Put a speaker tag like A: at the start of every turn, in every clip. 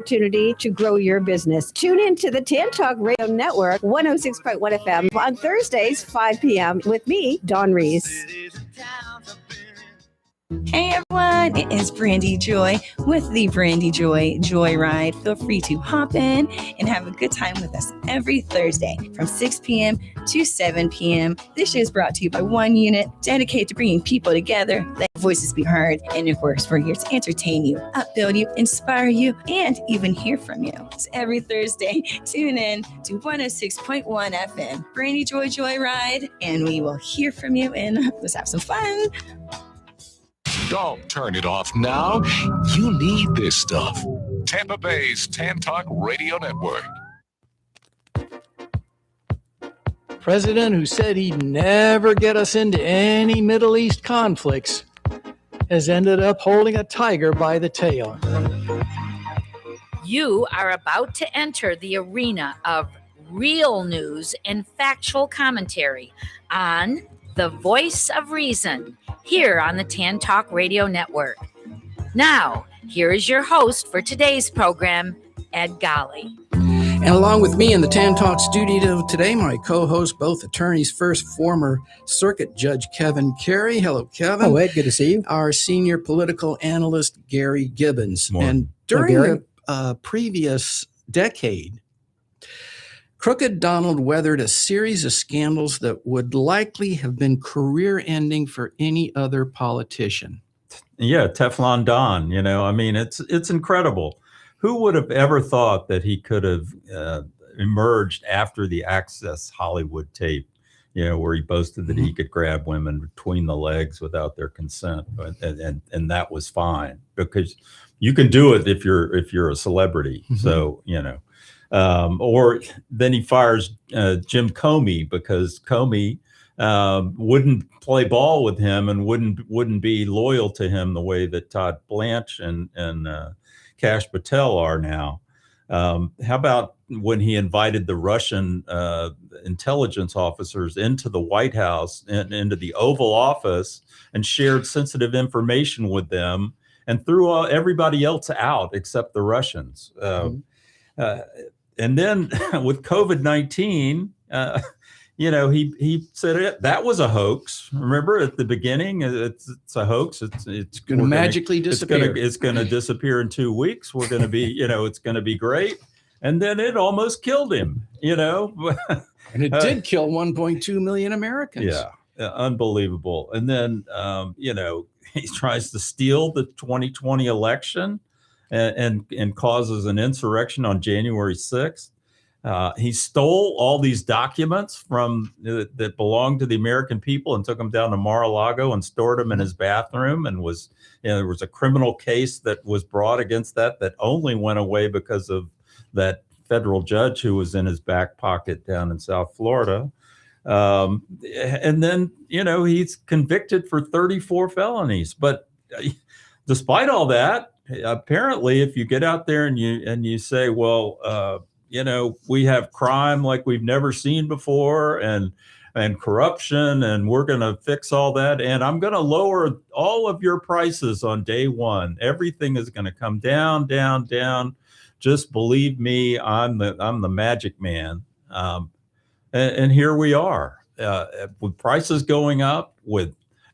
A: Opportunity to grow your business. Tune in to the Tan Talk Radio Network, 106.1 FM on Thursdays, 5 p.m. with me, Dawn Reese.
B: Hey everyone, it is Brandy Joy with the Brandy Joy Joyride. Feel free to hop in and have a good time with us every Thursday from 6 p.m. to 7 p.m. This show is brought to you by One Unit, dedicated to bringing people together, let voices be heard, and of course, we're here to entertain you, upbuild you, inspire you, and even hear from you. So every Thursday, tune in to 106.1 FM, Brandy Joy Joyride, and we will hear from you and let's have some fun.
C: Don't turn it off now. You need this stuff. Tampa Bay's Tan Talk Radio Network.
D: President who said he'd never get us into any Middle East conflicts has ended up holding a tiger by the tail.
E: You are about to enter the arena of real news and factual commentary on The Voice of Reason, here on the Tan Talk Radio Network. Now, here is your host for today's program, Ed Golly.
F: And along with me in the Tan Talk studio today, my co-host, both attorneys, first former circuit judge Kevin Carey. Hello, Kevin.
G: Oh, Ed, good to see you.
F: Our senior political analyst, Gary Gibbons.
G: Morning.
F: And during the previous decade, Crooked Donald weathered a series of scandals that would likely have been career-ending for any other politician.
H: Yeah, Teflon Don, I mean, it's incredible. Who would have ever thought that he could have emerged after the Access Hollywood tape, where he boasted that he could grab women between the legs without their consent, and that was fine because you can do it if you're a celebrity. So, or then he fires Jim Comey because Comey wouldn't play ball with him and wouldn't be loyal to him the way that Todd Blanche and Kash Patel are now. How about when he invited the Russian intelligence officers into the White House and into the Oval Office and shared sensitive information with them and threw everybody else out except the Russians. And then with COVID-19, he said that was a hoax. Remember at the beginning, it's a hoax. It's
F: going to magically disappear.
H: It's going to disappear in 2 weeks. We're going to be, it's going to be great. And then it almost killed him,
F: And it did kill 1.2 million Americans.
H: Yeah, unbelievable. And then, he tries to steal the 2020 election. And causes an insurrection on January 6th. He stole all these documents from that belonged to the American people and took them down to Mar-a-Lago and stored them in his bathroom. And there was a criminal case that was brought against that only went away because of that federal judge who was in his back pocket down in South Florida. And then, he's convicted for 34 felonies. But despite all that, apparently, if you get out there and you say, well, we have crime like we've never seen before and corruption, and we're going to fix all that, and I'm going to lower all of your prices on day one. Everything is going to come down, down, down. Just believe me, I'm the magic man. And here we are with prices going up,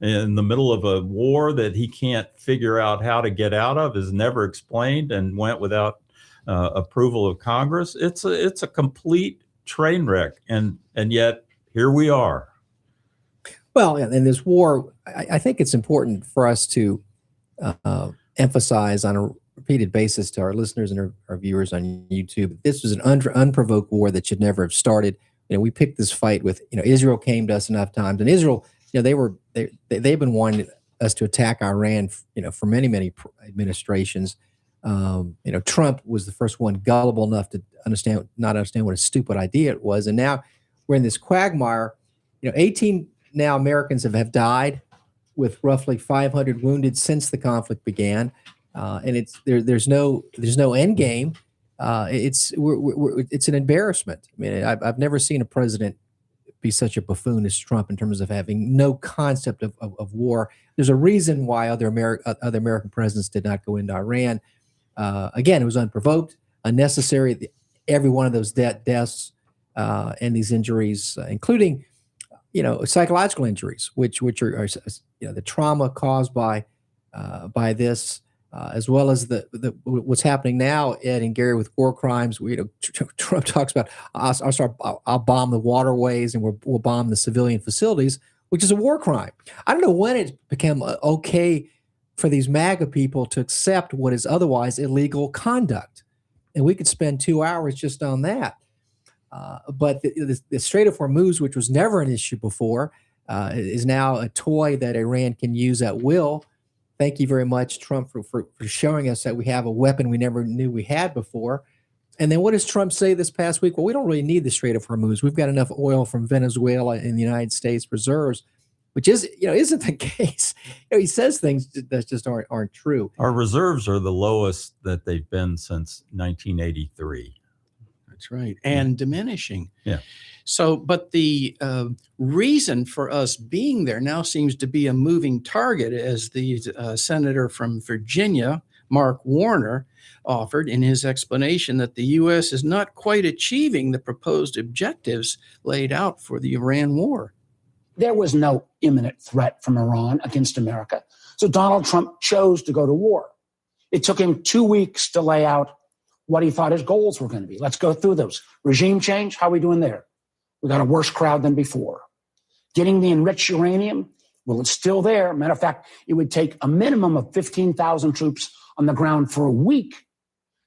H: in the middle of a war that he can't figure out how to get out of, is never explained, and went without approval of Congress. It's a complete train wreck, and yet here we are.
G: Well, in this war, I think it's important for us to emphasize on a repeated basis to our listeners and our viewers on YouTube, this was an unprovoked war that should never have started. We picked this fight with, Israel came to us enough times, and Israel, they've been wanting us to attack Iran, for many administrations. Trump was the first one gullible enough to not understand what a stupid idea it was, and now we're in this quagmire. 18 now Americans have died, with roughly 500 wounded since the conflict began, and there's no end game. It's an embarrassment. I mean, I've never seen a president be such a buffoon as Trump in terms of having no concept of war. There's a reason why other American presidents did not go into Iran. Again, it was unprovoked, unnecessary. Every one of those deaths and these injuries, including, psychological injuries, which are the trauma caused by this, as well as the what's happening now, Ed and Gary, with war crimes. Trump talks about I'll bomb the waterways and we'll bomb the civilian facilities, which is a war crime. I don't know when it became okay for these MAGA people to accept what is otherwise illegal conduct, and we could spend 2 hours just on that. But the Strait of Hormuz, which was never an issue before, is now a toy that Iran can use at will. Thank you very much, Trump, for showing us that we have a weapon we never knew we had before. And then what does Trump say this past week? Well, we don't really need the Strait of Hormuz. We've got enough oil from Venezuela in the United States reserves, which isn't the case. He says things that just aren't true.
H: Our reserves are the lowest that they've been since 1983.
F: That's right. And diminishing.
H: Yeah.
F: So, but the reason for us being there now seems to be a moving target, as the senator from Virginia, Mark Warner, offered in his explanation that the U.S. is not quite achieving the proposed objectives laid out for the Iran war.
I: There was no imminent threat from Iran against America. So Donald Trump chose to go to war. It took him 2 weeks to lay out what he thought his goals were going to be. Let's go through those. Regime change, how are we doing there? We got a worse crowd than before. Getting the enriched uranium, well, it's still there. Matter of fact, it would take a minimum of 15,000 troops on the ground for a week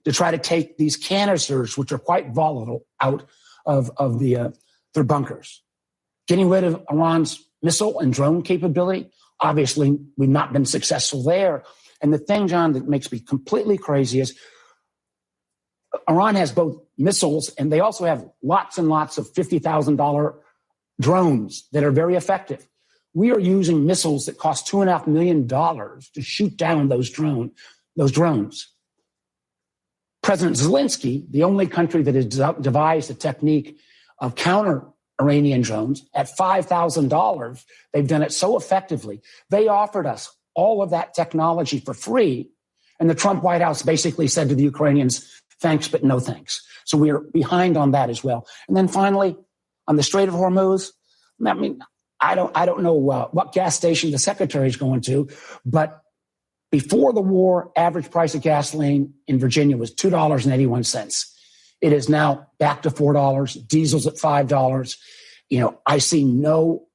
I: to try to take these canisters, which are quite volatile, out of their bunkers. Getting rid of Iran's missile and drone capability. Obviously, we've not been successful there. And the thing, John, that makes me completely crazy is Iran has both missiles and they also have lots and lots of $50,000 drones that are very effective. We are using missiles that cost $2.5 million to shoot down those drones. President Zelensky, the only country that has devised a technique of counter Iranian drones at $5,000, they've done it so effectively. They offered us all of that technology for free. And the Trump White House basically said to the Ukrainians, thanks, but no thanks. So we're behind on that as well. And then finally, on the Strait of Hormuz, I mean, I don't know what gas station the secretary is going to, but before the war, average price of gasoline in Virginia was $2.81. It is now back to $4. Diesel's at $5. I see no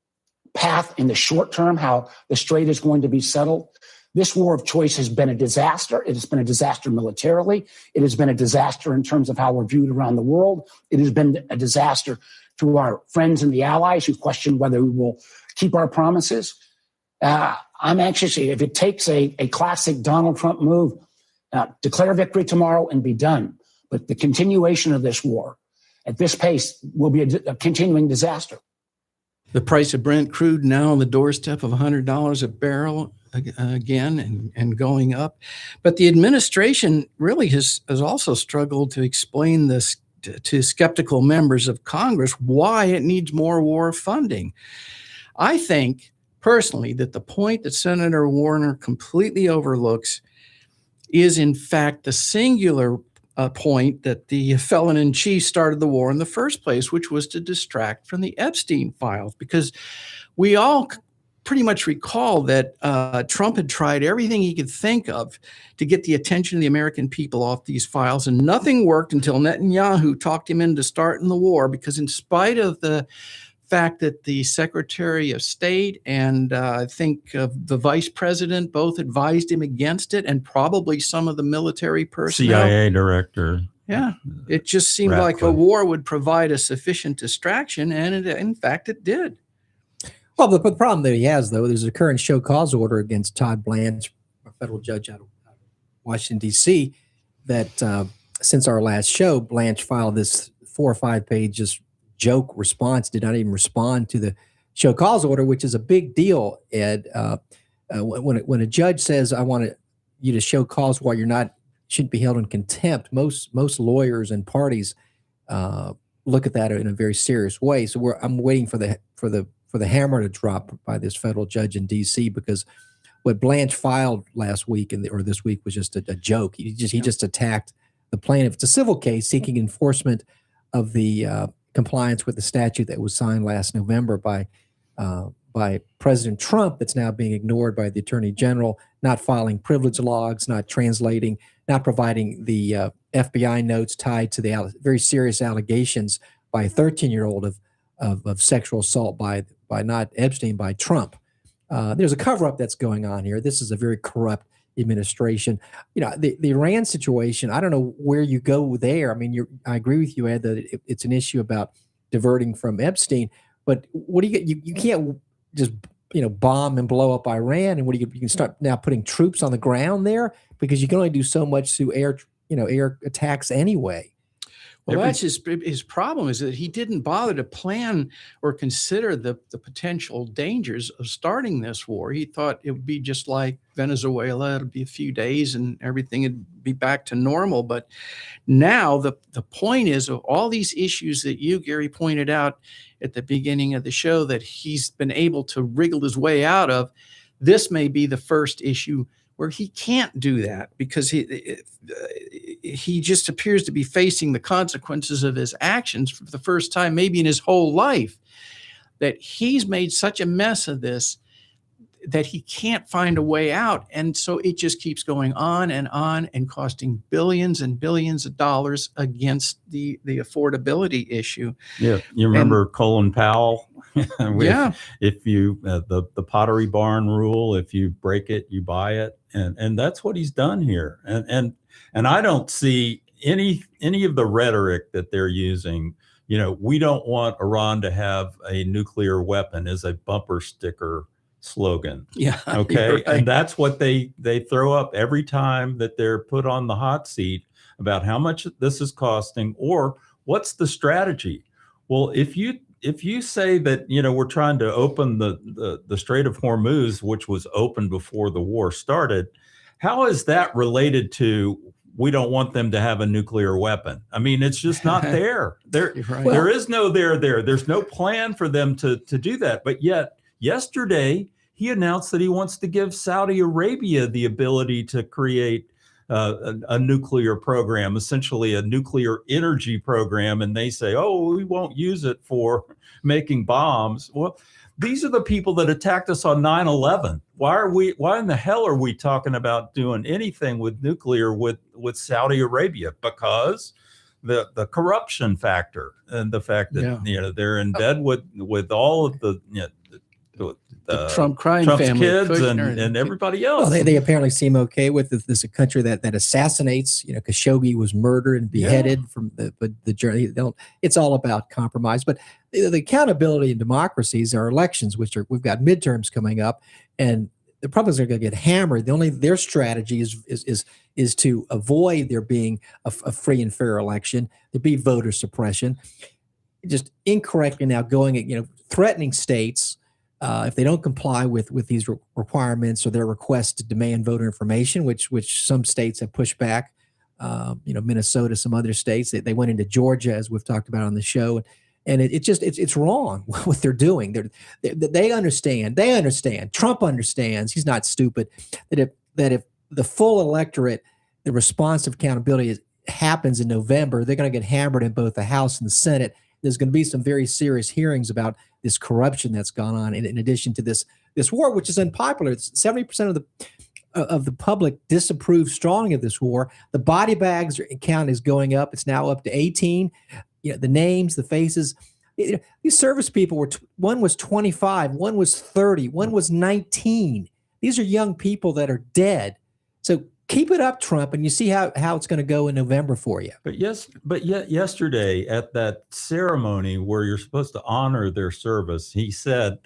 I: path in the short term how the strait is going to be settled. This war of choice has been a disaster. It has been a disaster militarily. It has been a disaster in terms of how we're viewed around the world. It has been a disaster to our friends and the allies who question whether we will keep our promises. I'm anxious, if it takes a classic Donald Trump move, declare victory tomorrow and be done. But the continuation of this war at this pace will be a continuing disaster.
F: The price of Brent crude now on the doorstep of $100 a barrel again and going up. But the administration really has also struggled to explain this to skeptical members of Congress why it needs more war funding. I think personally that the point that Senator Warner completely overlooks is in fact the singular point that the felon-in-chief started the war in the first place, which was to distract from the Epstein files, because we all pretty much recall that Trump had tried everything he could think of to get the attention of the American people off these files, and nothing worked until Netanyahu talked him into starting the war, because in spite of the fact that the Secretary of State and I think the Vice President both advised him against it, and probably some of the military personnel.
H: CIA director.
F: Yeah, it just seemed like a war would provide a sufficient distraction, and in fact it did.
G: Well, the problem that he has, though, there's a current show cause order against Todd Blanche, a federal judge out of Washington, D.C., that since our last show, Blanche filed this 4 or 5 pages joke response, did not even respond to the show cause order, which is a big deal, Ed. When a judge says, I want you to show cause while you're shouldn't be held in contempt, most lawyers and parties look at that in a very serious way. So I'm waiting for the hammer to drop by this federal judge in D.C., because what Blanche filed last week or this week was just a joke. He just attacked the plaintiff. It's a civil case seeking enforcement of the compliance with the statute that was signed last November by President Trump. That's now being ignored by the Attorney General, not filing privilege logs, not translating, not providing the FBI notes tied to the very serious allegations by a 13-year-old of sexual assault by not Epstein, by Trump. There's a cover-up that's going on here. This is a very corrupt administration. The Iran situation, I don't know where you go there. I mean, I agree with you, Ed, that it's an issue about diverting from Epstein, but what do you get? You can't just, bomb and blow up Iran. And what do you can start now putting troops on the ground there, because you can only do so much through air attacks anyway.
F: Well, that's his problem, is that he didn't bother to plan or consider the potential dangers of starting this war. He thought it would be just like Venezuela. It'd be a few days and everything would be back to normal. But now the point is, of all these issues that you, Gary, pointed out at the beginning of the show that he's been able to wriggle his way out of, this may be the first issue where he can't do that, because he just appears to be facing the consequences of his actions for the first time, maybe in his whole life, that he's made such a mess of this that he can't find a way out. And so it just keeps going on and costing billions and billions of dollars against the affordability issue.
H: Yeah. You remember Colin Powell? If you, the Pottery Barn rule, if you break it, you buy it. And that's what he's done here. And I don't see any of the rhetoric that they're using. We don't want Iran to have a nuclear weapon as a bumper sticker slogan.
F: Yeah.
H: Okay.
F: Right.
H: And that's what they throw up every time that they're put on the hot seat about how much this is costing or what's the strategy. Well, if you say that, we're trying to open the Strait of Hormuz, which was open before the war started, how is that related to we don't want them to have a nuclear weapon? I mean, it's just not there. There is no there. There's no plan for them to do that. But yet yesterday, he announced that he wants to give Saudi Arabia the ability to create a nuclear program, essentially a nuclear energy program. And they say, oh, we won't use it for making bombs. Well, these are the people that attacked us on 9/11. Why in the hell are we talking about doing anything with nuclear with Saudi Arabia? Because the corruption factor and the fact that, they're in bed with all of the
F: Trump crime
H: Trump's
F: family,
H: kids and everybody else.
G: Well, they apparently seem okay with this. This is a country that assassinates. Khashoggi was murdered and beheaded from the journey. It's all about compromise. But the accountability in democracies are elections, we've got midterms coming up, and the Republicans are going to get hammered. Their strategy is to avoid there being a free and fair election, to be voter suppression, just incorrectly now going threatening states. If they don't comply with these requirements or their requests to demand voter information, which some states have pushed back, Minnesota, some other states, they went into Georgia, as we've talked about on the show, and it's wrong what they're doing. They understand. Trump understands. He's not stupid. That if the full electorate, the response of accountability happens in November, they're going to get hammered in both the House and the Senate. There's going to be some very serious hearings about this corruption that's gone on, in addition to this war, which is unpopular. 70% of the public disapprove strongly of this war. The body bags count is going up. It's now up to 18. The names, the faces. These service people one was 25, one was 30, one was 19. These are young people that are dead. So keep it up, Trump, and you see how it's going to go in November for you.
H: But yet yesterday at that ceremony where you're supposed to honor their service, he said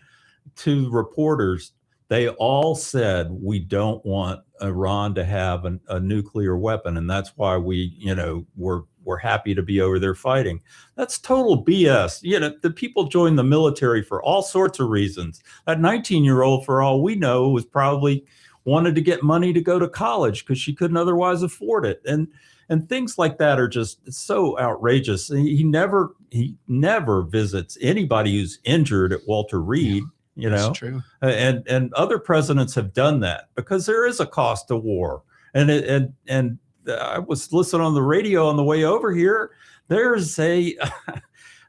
H: to reporters, they all said, we don't want Iran to have a nuclear weapon, and that's why we're happy to be over there fighting. That's total BS. The people join the military for all sorts of reasons. That 19-year-old, for all we know, was probably wanted to get money to go to college because she couldn't otherwise afford it. And things like that are just so outrageous. He never visits anybody who's injured at Walter Reed. you
F: That's
H: know,
F: true.
H: and other presidents have done that because there is a cost to war. And I was listening on the radio on the way over here. There's a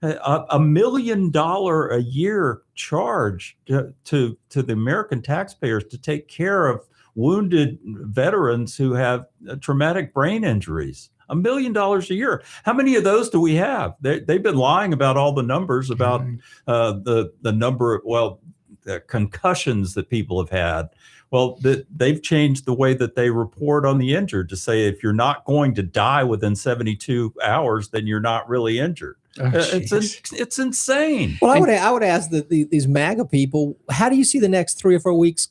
H: $1 million a year charge to the American taxpayers to take care of wounded veterans who have traumatic brain injuries. $1 million a year. How many of those do we have? They've been lying about all the numbers about the number of, the concussions that people have had. Well, they've changed the way that they report on the injured to say if you're not going to die within 72 hours, then you're not really injured. It's insane.
G: Well, I would ask these MAGA people, how do you see the next 3 or 4 weeks,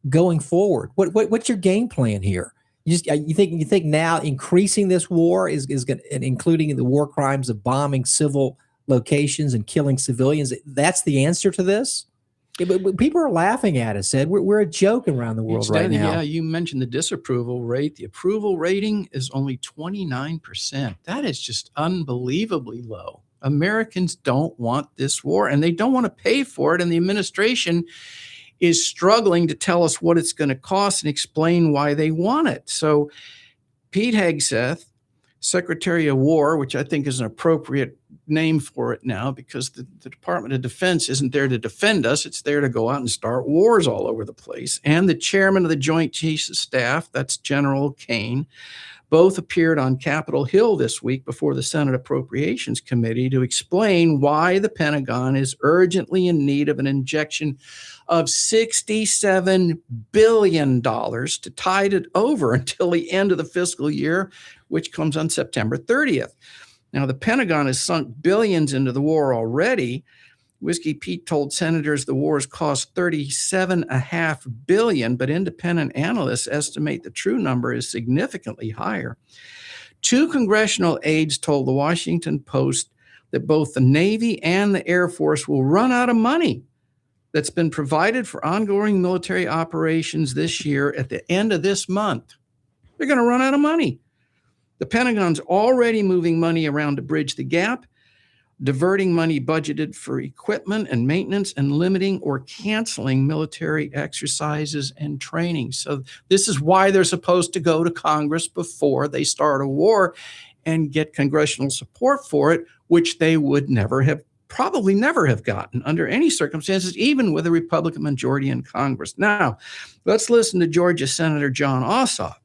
G: going forward? What's your game plan here? You think now increasing this war is going, and including the war crimes of bombing civil locations and killing civilians, that's the answer to this? But people are laughing at us, Ed. We're a joke around the world right now.
F: Yeah, you mentioned the disapproval rate. The approval rating is only 29%. That is just unbelievably low. Americans don't want this war, and they don't want to pay for it. And the administration is struggling to tell us what it's going to cost and explain why they want it. So Pete Hegseth, Secretary of War, which I think is an appropriate name for it now because the Department of Defense isn't there to defend us. It's there to go out and start wars all over the place. And the chairman of the Joint Chiefs of Staff, that's General Kane, both appeared on Capitol Hill this week before the Senate Appropriations Committee to explain why the Pentagon is urgently in need of an injection of $67 billion to tide it over until the end of the fiscal year, which comes on September 30th. Now, the Pentagon has sunk billions into the war already. Whiskey Pete told senators the war's cost $37.5 billion, but independent analysts estimate the true number is significantly higher. 2 congressional aides told the Washington Post that both the Navy and the Air Force will run out of money that's been provided for ongoing military operations this year at the end of this month. They're going to run out of money. The Pentagon's already moving money around to bridge the gap, diverting money budgeted for equipment and maintenance, and limiting or canceling military exercises and training. So this is why they're supposed to go to Congress before they start a war and get congressional support for it, which they would probably never have gotten under any circumstances, even with a Republican majority in Congress. Now, let's listen to Georgia Senator John Ossoff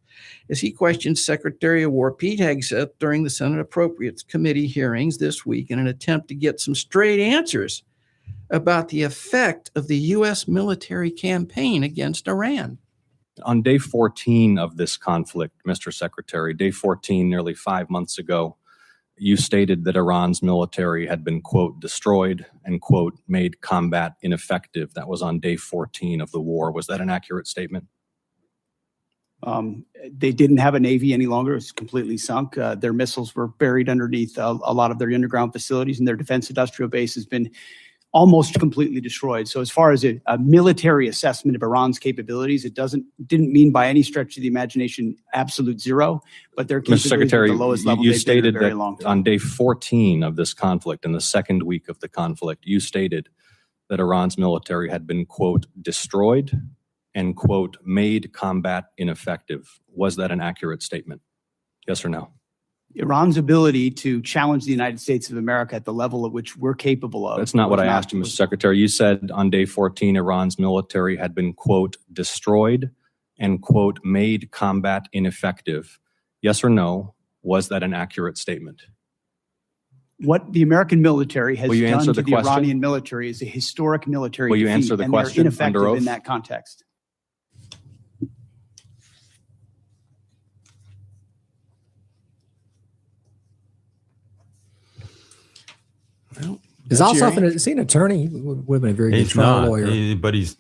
F: as he questioned Secretary of War Pete Hegseth during the Senate Appropriates Committee hearings this week in an attempt to get some straight answers about the effect of the U.S. military campaign against Iran.
J: On day 14 of this conflict, Mr. Secretary, day 14, nearly 5 months ago, you stated that Iran's military had been, quote, destroyed and, quote, made combat ineffective. That was on day 14 of the war. Was that an accurate statement?
K: They didn't have a Navy any longer. It was completely sunk. Their missiles were buried underneath a lot of their underground facilities, and their defense industrial base has been almost completely destroyed. So as far as a military assessment of Iran's capabilities, it didn't mean by any stretch of the imagination absolute zero, but their capabilities
J: Mr. Secretary,
K: at the lowest level
J: you
K: they've been in a
J: stated
K: very
J: that
K: long time.
J: on day 14 of this conflict, in the second week of the conflict, you stated that Iran's military had been, quote, destroyed and, quote, made combat ineffective. Was that an accurate statement? Yes or no?
K: Iran's ability to challenge the United States of America at the level at which we're capable of.
J: That's not what I asked you, Mr. Secretary. You said on day 14, Iran's military had been, quote, destroyed and, quote, made combat ineffective. Yes or no? Was that an accurate statement?
K: What the American military has
J: Will you
K: done
J: answer
K: to
J: the
K: the
J: question?
K: Iranian military is a historic military
J: Will you
K: defeat,
J: answer the
K: and
J: question
K: they're ineffective
J: under oath?
K: in that context.
F: Well,
G: Is Ossoff an attorney? He would have been a very good
H: He's
G: trial
H: not,
G: lawyer.
H: but he's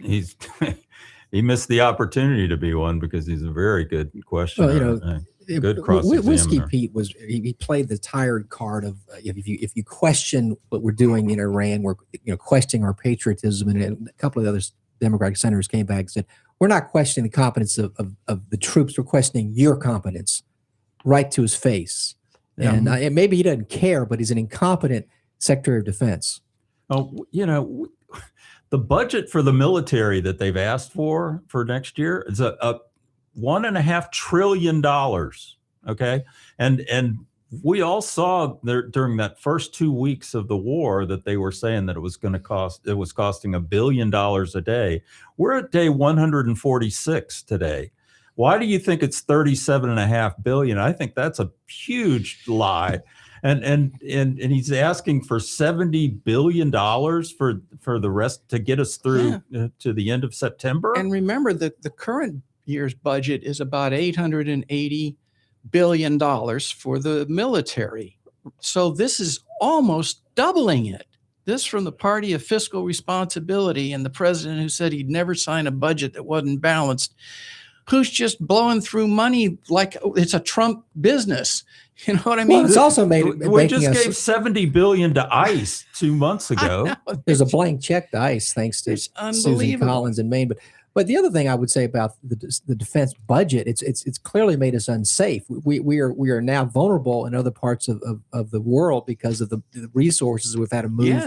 H: he missed the opportunity to be one because he's a very good questioner.
G: Well,
H: good cross-examiner.
G: Whiskey Pete he played the tired card of if you question what we're doing in Iran, we're questioning our patriotism, and a couple of other Democratic senators came back and said, we're not questioning the competence of the troops, we're questioning your competence, right to his face.
H: Yeah.
G: And maybe he doesn't care, but he's an incompetent Secretary of Defense.
H: Oh, The budget for the military that they've asked for next year is a $1.5 trillion. Okay. And we all saw there during that first 2 weeks of the war that they were saying that it was costing $1 billion a day. We're at day 146 today. Why do you think it's 37.5 billion? I think that's a huge lie. And he's asking for $70 billion for the rest to get us through to the end of September.
F: And remember that the current year's budget is about $880 billion for the military. So this is almost doubling it. This from the party of fiscal responsibility and the president who said he'd never sign a budget that wasn't balanced, who's just blowing through money like it's a Trump business. You know what I mean?
G: Well, it's also
H: we just gave $70 billion to ICE 2 months ago.
G: There's a blank check to ICE thanks to Susan Collins in Maine. But the other thing I would say about the defense budget, it's clearly made us unsafe. We are now vulnerable in other parts of the world because of the resources we've had to move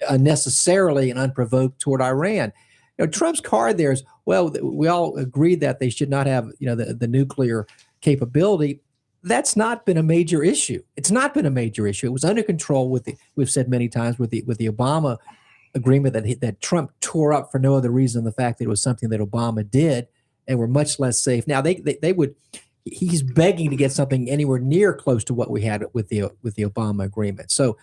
G: unnecessarily and unprovoked toward Iran. You know, Trump's card there is, well, we all agreed that they should not have, the nuclear capability. That's not been a major issue. It's not been a major issue. It was under control we've said many times with the Obama agreement that Trump tore up for no other reason than the fact that it was something that Obama did, and we're much less safe. Now he's begging to get something anywhere near close to what we had with the Obama agreement. So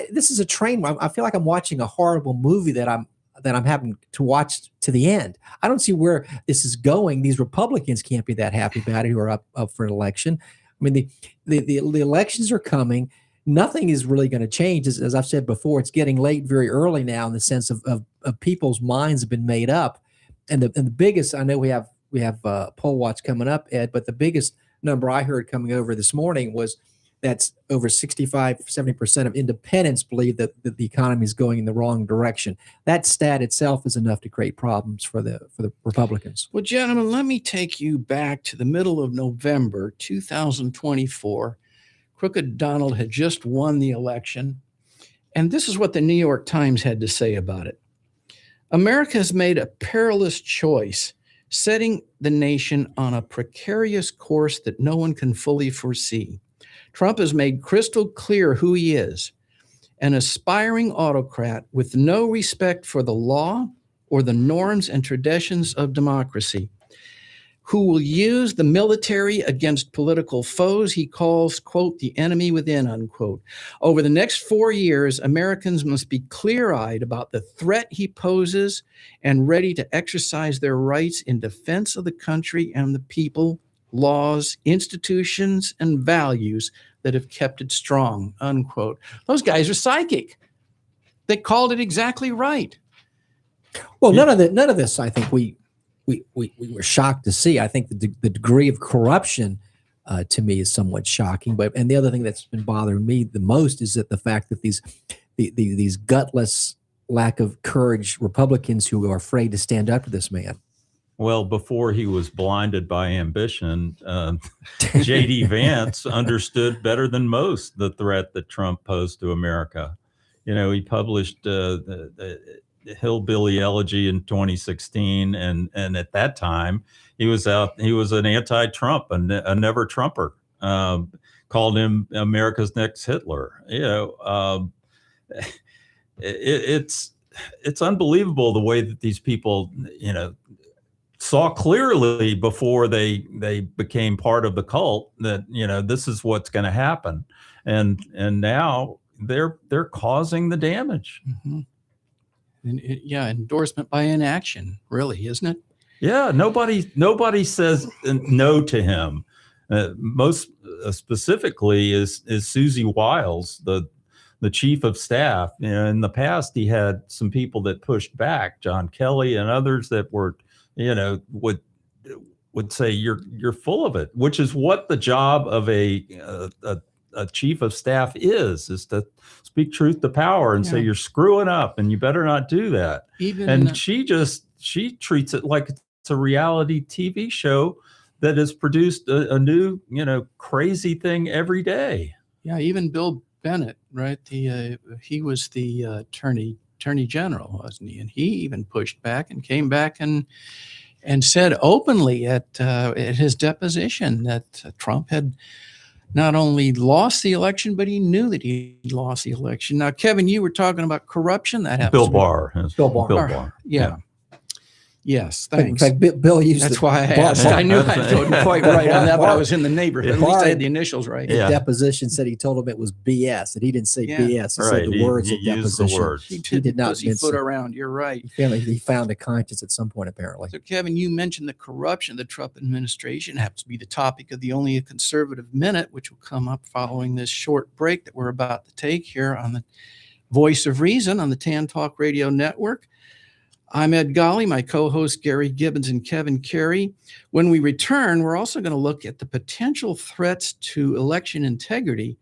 G: this is a train. I feel like I'm watching a horrible movie that I'm having to watch to the end. I don't see where this is going. These Republicans can't be that happy about it who are up for an election. I mean, the elections are coming. Nothing is really going to change. As I've said before, it's getting late very early now in the sense of people's minds have been made up. And the biggest, I know we have poll watch coming up, Ed, but the biggest number I heard coming over this morning was that's over 65-70% of independents believe that the economy is going in the wrong direction. That stat itself is enough to create problems for the Republicans.
F: Well, gentlemen, let me take you back to the middle of November 2024. Crooked Donald had just won the election, and this is what the New York Times had to say about it. America has made a perilous choice, setting the nation on a precarious course that no one can fully foresee. Trump has made crystal clear who he is, an aspiring autocrat with no respect for the law or the norms and traditions of democracy, who will use the military against political foes he calls, quote, the enemy within, unquote. Over the next 4 years, Americans must be clear-eyed about the threat he poses and ready to exercise their rights in defense of the country and the people, laws, institutions, and values that have kept it strong, unquote. Those guys are psychic. They called it exactly right.
G: Well, none of this, I think we were shocked to see. I think the degree of corruption to me is somewhat shocking. And the other thing that's been bothering me the most is that the fact that these gutless, lack of courage Republicans who are afraid to stand up to this man.
H: Well, before he was blinded by ambition, J.D. Vance understood better than most the threat that Trump posed to America. He published the Hillbilly Elegy in 2016, and at that time he was an anti-Trump, a never Trumper, called him America's next Hitler. It's unbelievable the way that these people saw clearly before they became part of the cult that this is what's going to happen, and now they're causing the damage.
F: Mm-hmm. And endorsement by inaction, really, isn't it?
H: Yeah, nobody says no to him. Most specifically is Susie Wiles, the chief of staff. In the past, he had some people that pushed back, John Kelly and others that were, would say you're full of it, which is what the job of a chief of staff is to speak truth to power and say you're screwing up and you better not do that. She treats it like it's a reality TV show that has produced a new crazy thing every day.
F: Yeah, even Bill Bennett, right? He was the attorney attorney general, wasn't he? And he even pushed back and came back and said openly at his deposition that Trump had not only lost the election, but he knew that he lost the election. Now, Kevin, you were talking about corruption. That happens.
H: Bill Barr.
G: Bill Barr.
H: Bill Barr.
F: Yeah. Yes,
G: In
F: thanks.
G: fact, Bill used
F: That's
G: the-
F: why I
G: Barr-
F: asked.
G: Barr-
F: I knew I wasn't quite right on that, but I was in the neighborhood. At least I
G: Barr-
F: had the initials right.
G: his
H: Yeah.
G: deposition said he told him it was BS, and he didn't say
F: Yeah.
G: BS. He
H: Right.
G: said the words
H: he
G: at
H: used the
G: deposition.
H: words.
F: He
G: did not mince
F: pussyfoot
G: it.
F: around. You're right.
G: He found a conscience at some point, apparently.
F: So, Kevin, you mentioned the corruption of the Trump administration. It happens to be the topic of the Only a Conservative Minute, which will come up following this short break that we're about to take here on the Voice of Reason on the Tan Talk Radio Network. I'm Ed Golly, my co-hosts Gary Gibbons and Kevin Carey. When we return, we're also going to look at the potential threats to election integrity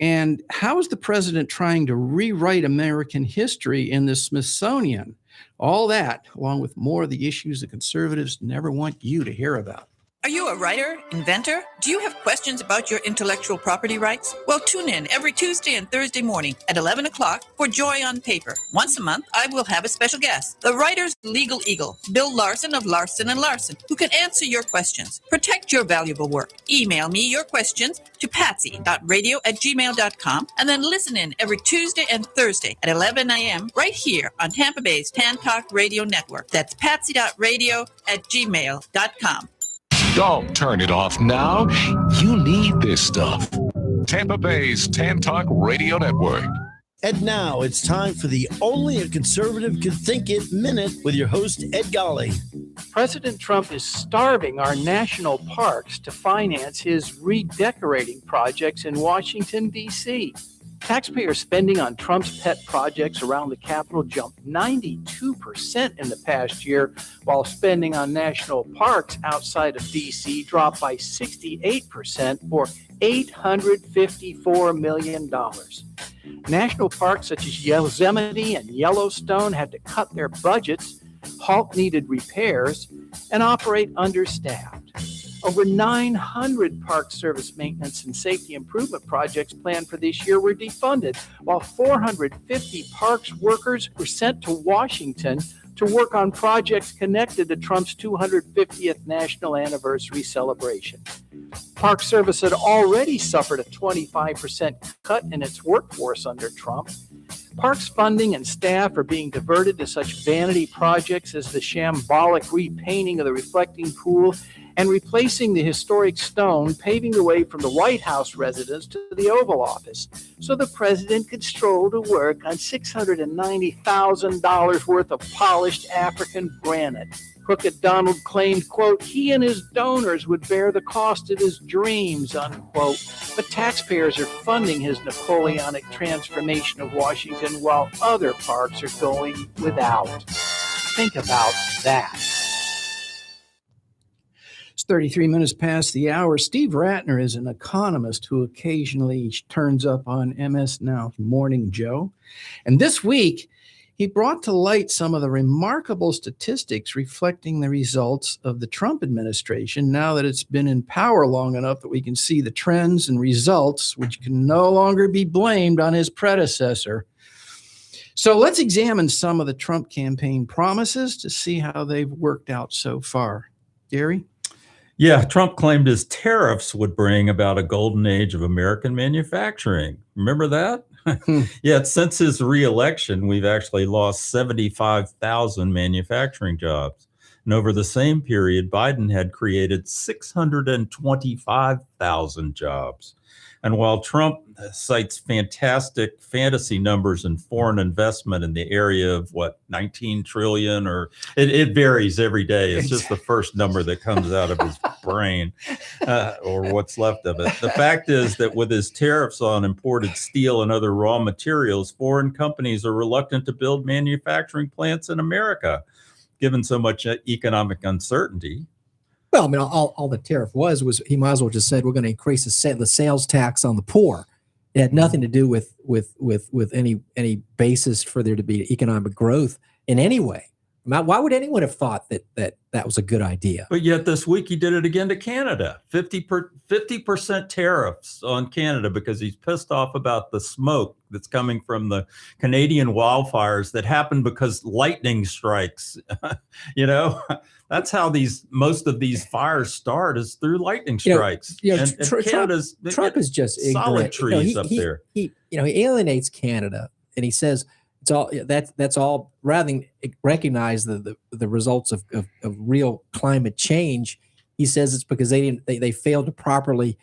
F: and how is the president trying to rewrite American history in the Smithsonian? All that, along with more of the issues the conservatives never want you to hear about.
L: Are you a writer, inventor? Do you have questions about your intellectual property rights? Well, tune in every Tuesday and Thursday morning at 11 o'clock for Joy on Paper. Once a month, I will have a special guest, the writer's legal eagle, Bill Larson of Larson & Larson, who can answer your questions. Protect your valuable work. Email me your questions to patsy.radio@gmail.com and then listen in every Tuesday and Thursday at 11 a.m. right here on Tampa Bay's Tan Talk Radio Network. That's patsy.radio@gmail.com.
C: Don't turn it off now. You need this stuff. Tampa Bay's Tan Talk Radio Network.
M: And now it's time for the Only a Conservative Can Think It Minute with your host, Ed Golly.
D: President Trump is starving our national parks to finance his redecorating projects in Washington, D.C. Taxpayer spending on Trump's pet projects around the Capitol jumped 92% in the past year, while spending on national parks outside of D.C. dropped by 68% or $854 million. National parks such as Yosemite and Yellowstone had to cut their budgets, halt needed repairs, and operate understaffed. Over 900 Park Service maintenance and safety improvement projects planned for this year were defunded, while 450 parks workers were sent to Washington to work on projects connected to Trump's 250th national anniversary celebration. Park Service had already suffered a 25% cut in its workforce under Trump. Parks funding and staff are being diverted to such vanity projects as the shambolic repainting of the reflecting pool and replacing the historic stone, paving the way from the White House residence to the Oval Office, so the president could stroll to work on $690,000 worth of polished African granite. Crooked Donald claimed, quote, he and his donors would bear the cost of his dreams, unquote. But taxpayers are funding his Napoleonic transformation of Washington while other parks are going without. Think about that.
F: It's 33 minutes past the hour. Steve Ratner is an economist who occasionally turns up on MS Now Morning Joe. And this week, he brought to light some of the remarkable statistics reflecting the results of the Trump administration now that it's been in power long enough that we can see the trends and results, which can no longer be blamed on his predecessor. So let's examine some of the Trump campaign promises to see how they've worked out so far. Gary?
H: Yeah, Trump claimed his tariffs would bring about a golden age of American manufacturing. Remember that? Yeah, since his reelection, we've actually lost 75,000 manufacturing jobs. And over the same period, Biden had created 625,000 jobs. And while Trump cites fantastic fantasy numbers in foreign investment in the area of 19 trillion, or it varies every day. It's just the first number that comes out of his brain or what's left of it. The fact is that with his tariffs on imported steel and other raw materials, foreign companies are reluctant to build manufacturing plants in America, given so much economic uncertainty.
G: Well, I mean, all the tariff was he might as well just said we're going to increase the sales tax on the poor. It had nothing to do with any basis for there to be economic growth in any way. Why would anyone have thought that was a good idea?
H: But yet this week he did it again to Canada. 50% tariffs on Canada because he's pissed off about the smoke that's coming from the Canadian wildfires that happened because lightning strikes. That's how most of these fires start, is through lightning strikes. Canada's
G: Trump is just
H: solid
G: ignorant.
H: trees up there.
G: He alienates Canada, and he says it's all that's all. Rather than recognize the results of real climate change, he says it's because they failed to properly,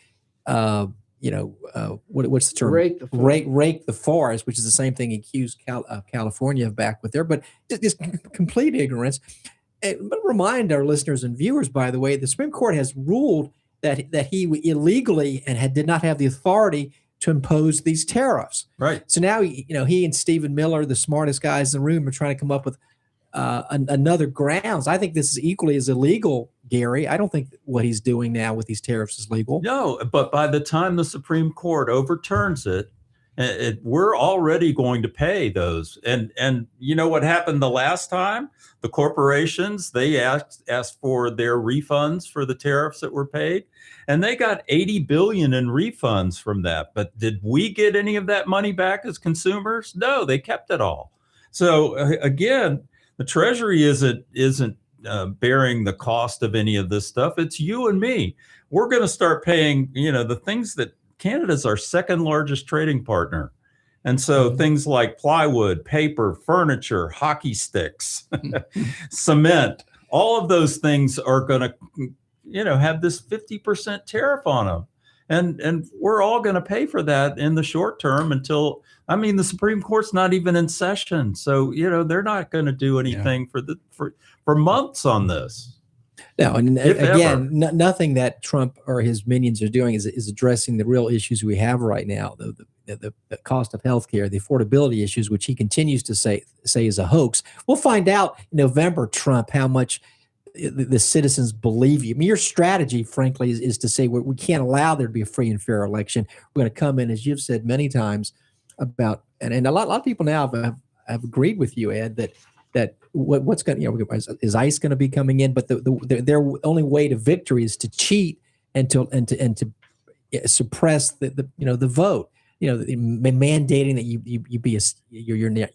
G: what's the term? Rake the forest, which is the same thing he accused California of back with there. But just complete ignorance. But remind our listeners and viewers, by the way, the Supreme Court has ruled that he illegally and did not have the authority to impose these tariffs.
H: Right.
G: So now, he and Stephen Miller, the smartest guys in the room, are trying to come up with another grounds. I think this is equally as illegal, Gary. I don't think what he's doing now with these tariffs is legal.
H: No, but by the time the Supreme Court overturns it, we're already going to pay those. And you know what happened the last time? The corporations, they asked for their refunds for the tariffs that were paid, and they got $80 billion in refunds from that. But did we get any of that money back as consumers? No, they kept it all. So again, the Treasury isn't bearing the cost of any of this stuff. It's you and me. We're going to start paying, the things that Canada's our second largest trading partner. And so things like plywood, paper, furniture, hockey sticks, cement, all of those things are going to, have this 50% tariff on them. And we're all going to pay for that in the short term until, the Supreme Court's not even in session. So, they're not going to do anything for months on this.
G: No, and again, nothing that Trump or his minions are doing is addressing the real issues we have right now, the cost of healthcare, the affordability issues, which he continues to say is a hoax. We'll find out in November, Trump, how much the citizens believe you. Your strategy, frankly, is to say we can't allow there to be a free and fair election. We're going to come in, as you've said many times, about and a lot of people now have agreed with you, Ed, that what's going to is ICE going to be coming in, but their only way to victory is to cheat and to suppress the vote. Mandating that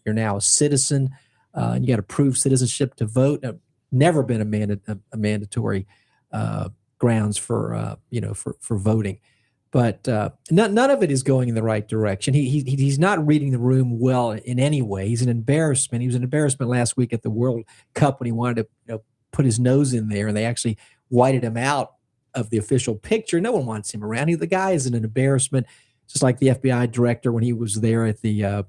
G: you're now a citizen, and you got to prove citizenship to vote. Never been a mandatory grounds for voting, but none of it is going in the right direction. He's not reading the room well in any way. He's an embarrassment. He was an embarrassment last week at the World Cup when he wanted to put his nose in there, and they actually whited him out of the official picture. No one wants him around. The guy is an embarrassment. Just like the FBI director when he was there at the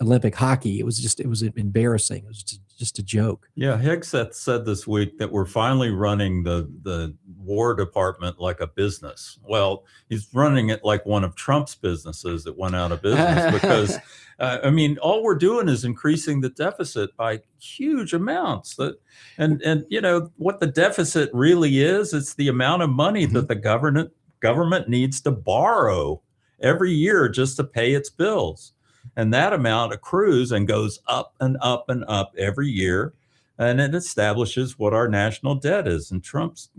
G: Olympic hockey, it was embarrassing. It was just a joke.
H: Yeah, Hegseth said this week that we're finally running the War Department like a business. Well, he's running it like one of Trump's businesses that went out of business because, all we're doing is increasing the deficit by huge amounts. And what the deficit really is, it's the amount of money that the government needs to borrow every year just to pay its bills. And that amount accrues and goes up and up and up every year. And it establishes what our national debt is. And Trump's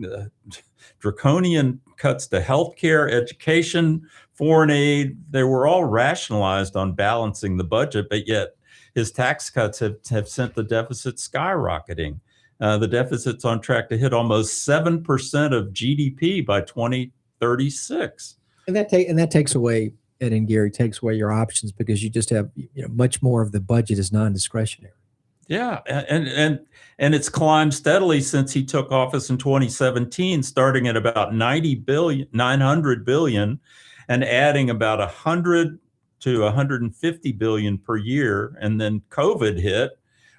H: draconian cuts to healthcare, education, foreign aid, they were all rationalized on balancing the budget, but yet his tax cuts have sent the deficit skyrocketing. The deficit's on track to hit almost 7% of GDP by 2036.
G: And that takes away, Ed and Gary, takes away your options because you just have much more of the budget is non-discretionary.
H: Yeah, and it's climbed steadily since he took office in 2017, starting at about 900 billion, and adding about 100 to 150 billion per year. And then COVID hit,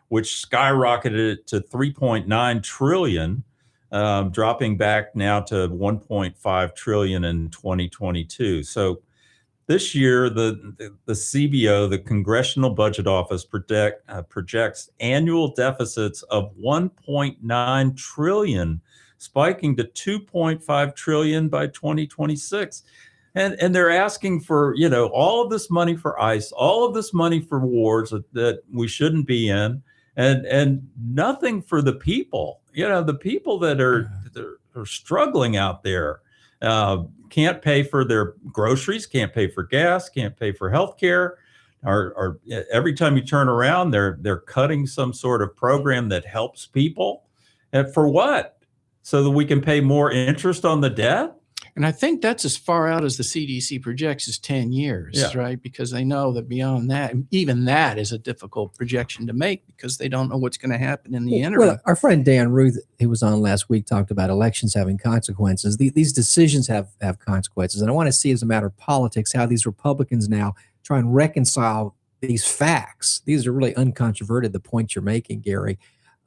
H: which skyrocketed it to 3.9 trillion. Dropping back now to 1.5 trillion in 2022. So this year, the CBO, the Congressional Budget Office, projects annual deficits of 1.9 trillion, spiking to 2.5 trillion by 2026. And they're asking for, all of this money for ICE, all of this money for wars that we shouldn't be in. and nothing for the people. The people that are struggling out there, can't pay for their groceries, can't pay for gas, can't pay for health care. Or every time you turn around, they're cutting some sort of program that helps people. And for what? So that we can pay more interest on the debt?
F: And I think that's as far out as the CDC projects is 10 years, right? Because they know that beyond that, even that is a difficult projection to make because they don't know what's going to happen in the interim.
G: Well, our friend Dan Ruth, who was on last week, talked about elections having consequences. These decisions have consequences. And I want to see, as a matter of politics, how these Republicans now try and reconcile these facts. These are really uncontroverted, the point you're making, Gary,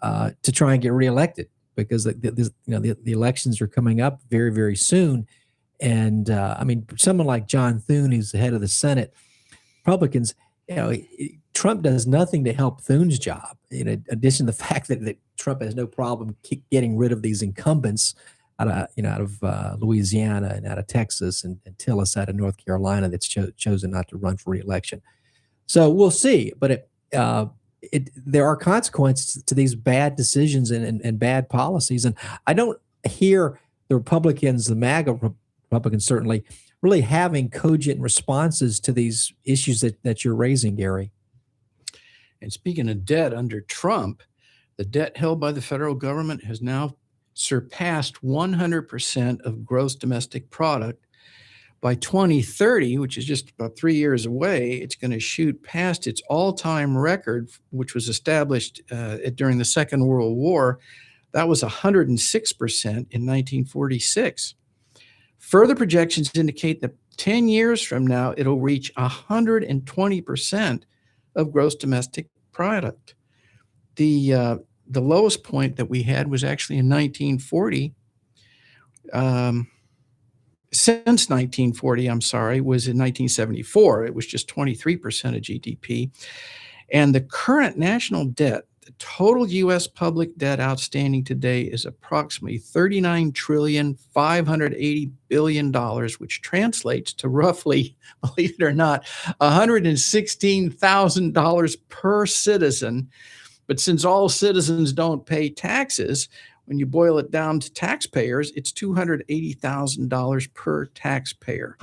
G: to try and get reelected, because the elections are coming up very, very soon. And I mean, someone like John Thune, who's the head of the Senate, Republicans, Trump does nothing to help Thune's job. In addition to the fact that Trump has no problem getting rid of these incumbents out of Louisiana and out of Texas and Tillis out of North Carolina that's chosen not to run for reelection. So we'll see. But there are consequences to these bad decisions and bad policies. And I don't hear the Republicans, the MAGA Republicans certainly, really having cogent responses to these issues that you're raising, Gary.
F: And speaking of debt, under Trump, the debt held by the federal government has now surpassed 100% of gross domestic product. By 2030, which is just about 3 years away, it's going to shoot past its all-time record, which was established during the Second World War. That was 106% in 1946. Further projections indicate that 10 years from now, it'll reach 120% of gross domestic product. The lowest point that we had was actually in 1940. Since 1940, was in 1974. It was just 23% of GDP. And the current national debt, the total U.S. public debt outstanding today, is approximately $39.580 billion, which translates to roughly, believe it or not, $116,000 per citizen. But since all citizens don't pay taxes, when you boil it down to taxpayers, it's $280,000 per taxpayer,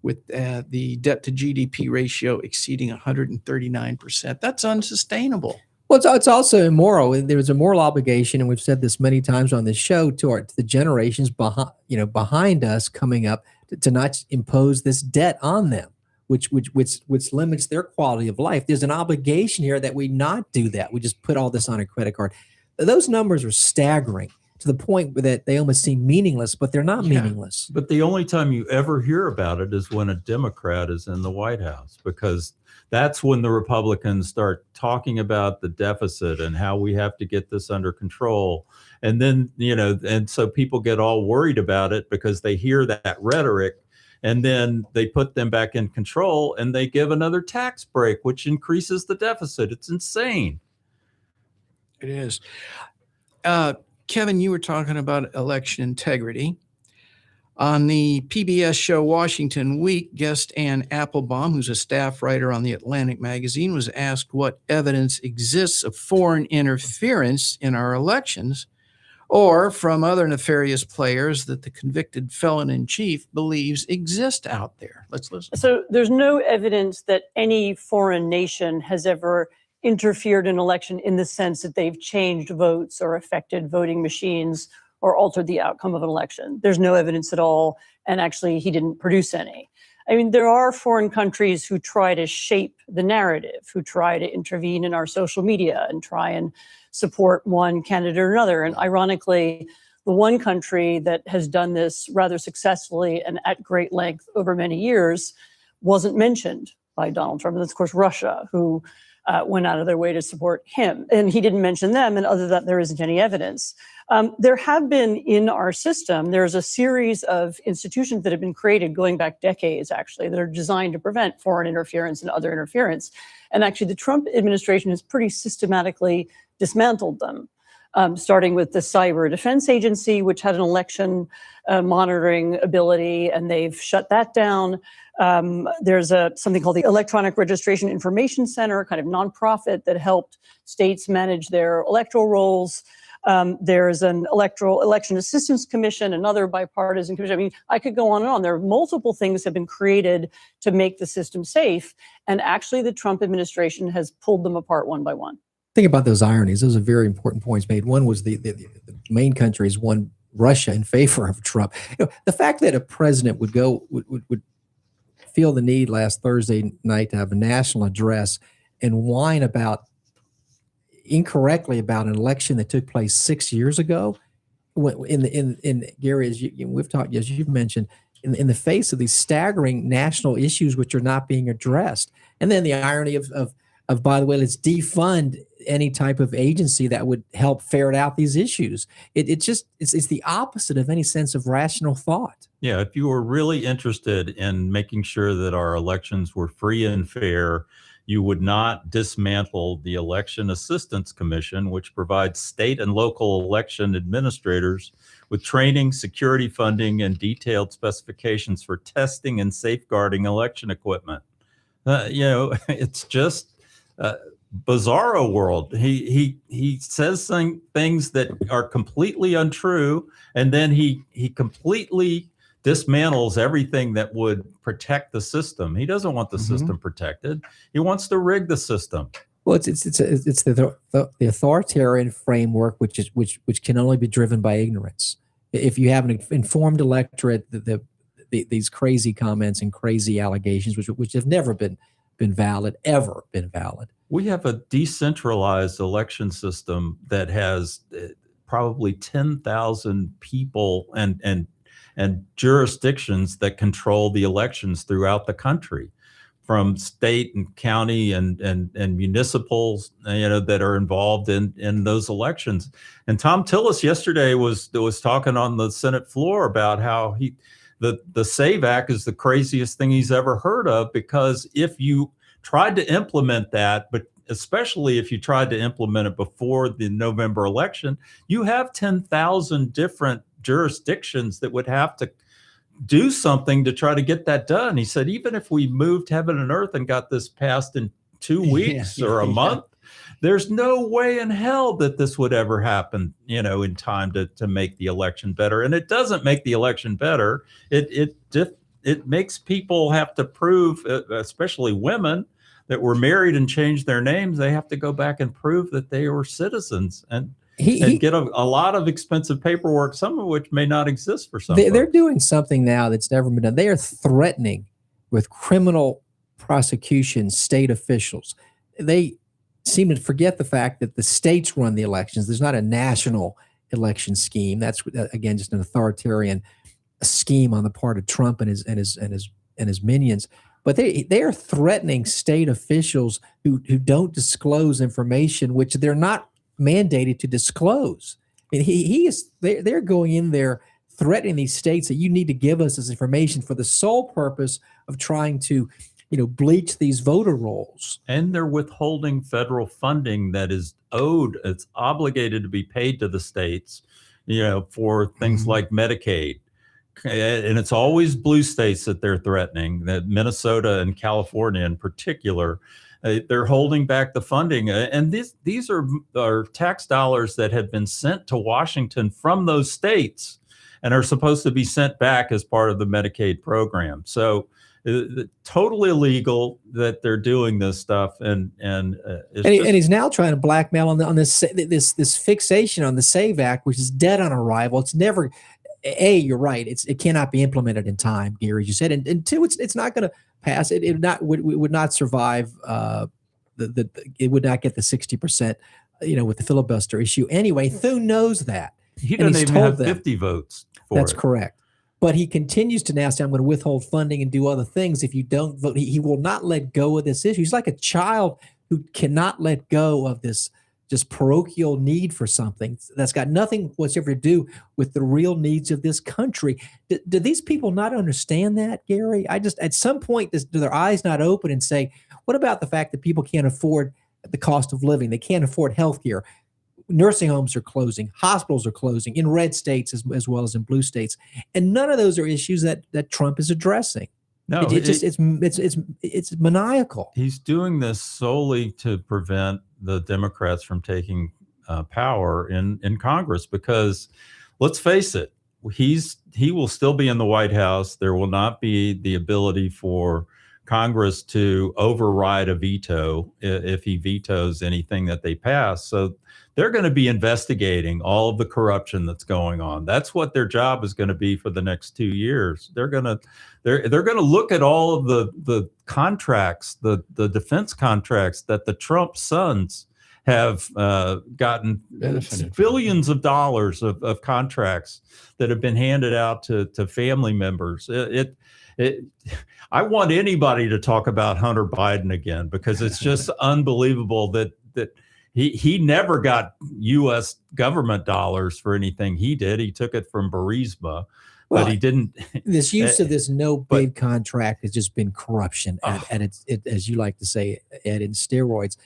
F: with the debt to GDP ratio exceeding 139%. That's unsustainable.
G: Well, it's also immoral. There's a moral obligation, and we've said this many times on this show, to the generations behind us coming up to not impose this debt on them, which limits their quality of life. There's an obligation here that we not do that. We just put all this on a credit card. Those numbers are staggering to the point that they almost seem meaningless, but they're not meaningless.
H: But the only time you ever hear about it is when a Democrat is in the White House, because that's when the Republicans start talking about the deficit and how we have to get this under control. And then, and so people get all worried about it because they hear that rhetoric, and then they put them back in control and they give another tax break, which increases the deficit. It's insane.
F: It is. Kevin, you were talking about election integrity. On the PBS show Washington Week, guest Ann Applebaum, who's a staff writer on the Atlantic magazine, was asked what evidence exists of foreign interference in our elections or from other nefarious players that the convicted felon-in-chief believes exist out there. Let's listen.
N: So there's no evidence that any foreign nation has ever interfered in election in the sense that they've changed votes or affected voting machines or altered the outcome of an election. There's no evidence at all. And actually, he didn't produce any. I mean, there are foreign countries who try to shape the narrative, who try to intervene in our social media and try and support one candidate or another. And ironically, the one country that has done this rather successfully and at great length over many years wasn't mentioned by Donald Trump. And that's, of course, Russia, who went out of their way to support him. And he didn't mention them, and other than that, there isn't any evidence. There have been in our system, there's a series of institutions that have been created going back decades, actually, that are designed to prevent foreign interference and other interference. And actually, the Trump administration has pretty systematically dismantled them. starting with the Cyber Defense Agency, which had an election monitoring ability, and they've shut that down. There's something called the Electronic Registration Information Center, kind of nonprofit that helped states manage their electoral rolls. There's an Election Assistance Commission, another bipartisan commission. I mean, I could go on and on. There are multiple things that have been created to make the system safe. And actually, the Trump administration has pulled them apart one by one.
G: Think about those ironies. Those are very important points made. One was the main countries won Russia in favor of Trump. The fact that a president would feel the need last Thursday night to have a national address and whine incorrectly about an election that took place 6 years ago, in Gary, as we've talked, as you've mentioned, in the face of these staggering national issues which are not being addressed, and then the irony of by the way, let's defund any type of agency that would help ferret out these issues. It's the opposite of any sense of rational thought.
H: Yeah, if you were really interested in making sure that our elections were free and fair, you would not dismantle the Election Assistance Commission, which provides state and local election administrators with training, security funding, and detailed specifications for testing and safeguarding election equipment. It's just bizarro world. He says things that are completely untrue, and then he completely dismantles everything that would protect the system. He doesn't want the system protected. He wants to rig the system.
G: Well, it's the authoritarian framework which can only be driven by ignorance. If you have an informed electorate, these crazy comments and crazy allegations, which have never been valid.
H: We have a decentralized election system that has probably 10,000 people and jurisdictions that control the elections throughout the country, from state and county and municipals, that are involved in those elections. And Tom Tillis yesterday was talking on the Senate floor about how the SAVE Act is the craziest thing he's ever heard of, because if you tried to implement that, but especially if you tried to implement it before the November election, you have 10,000 different jurisdictions that would have to do something to try to get that done. He said, even if we moved heaven and earth and got this passed in 2 weeks or a month, there's no way in hell that this would ever happen, in time to make the election better. And it doesn't make the election better. It makes people have to prove, especially women that were married and changed their names, they have to go back and prove that they were citizens and get a lot of expensive paperwork, some of which may not exist for some.
G: They're doing something now that's never been done. They are threatening with criminal prosecution state officials. They seem to forget the fact that the states run the elections. There's not a national election scheme. That's again just an authoritarian scheme on the part of Trump and his minions. But they are threatening state officials who don't disclose information which they're not mandated to disclose. I mean, they're going in there threatening these states that you need to give us this information for the sole purpose of trying to, bleach these voter rolls.
H: And they're withholding federal funding that is owed. It's obligated to be paid to the states, for things like Medicaid. And it's always blue states that they're threatening, that Minnesota and California in particular. They're holding back the funding. And these are tax dollars that have been sent to Washington from those states and are supposed to be sent back as part of the Medicaid program. So totally illegal that they're doing this stuff. And
G: he's now trying to blackmail on this fixation on the SAVE Act, which is dead on arrival. It's never... you're right. It cannot be implemented in time, Gary, as you said, and two, it's not going to pass. It would not survive. It would not get the 60%, with the filibuster issue. Anyway, Thune knows that.
H: He doesn't even have 50 votes for
G: That's
H: it.
G: correct. But he continues to now say, I'm going to withhold funding and do other things if you don't vote. He will not let go of this issue. He's like a child who cannot let go of this just parochial need for something that's got nothing whatsoever to do with the real needs of this country. Do these people not understand that, Gary? At some point, do their eyes not open and say, what about the fact that people can't afford the cost of living? They can't afford health care. nursing homes are closing, hospitals are closing in red states as well as in blue states, and none of those are issues that Trump is addressing.
H: No,
G: it's maniacal.
H: He's doing this solely to prevent the Democrats from taking power in Congress, because let's face it, he will still be in the White House. There will not be the ability for Congress to override a veto if he vetoes anything that they pass. So they're going to be investigating all of the corruption that's going on. That's what their job is going to be for the next 2 years. They're going to look at all of the contracts, the defense contracts that the Trump sons have gotten billions of dollars of contracts that have been handed out to family members. I want anybody to talk about Hunter Biden again, because it's just unbelievable that he never got U.S. government dollars for anything he did. He took it from Burisma. But he didn't.
G: This use of this no bid contract has just been corruption at its, as you like to say, in steroids.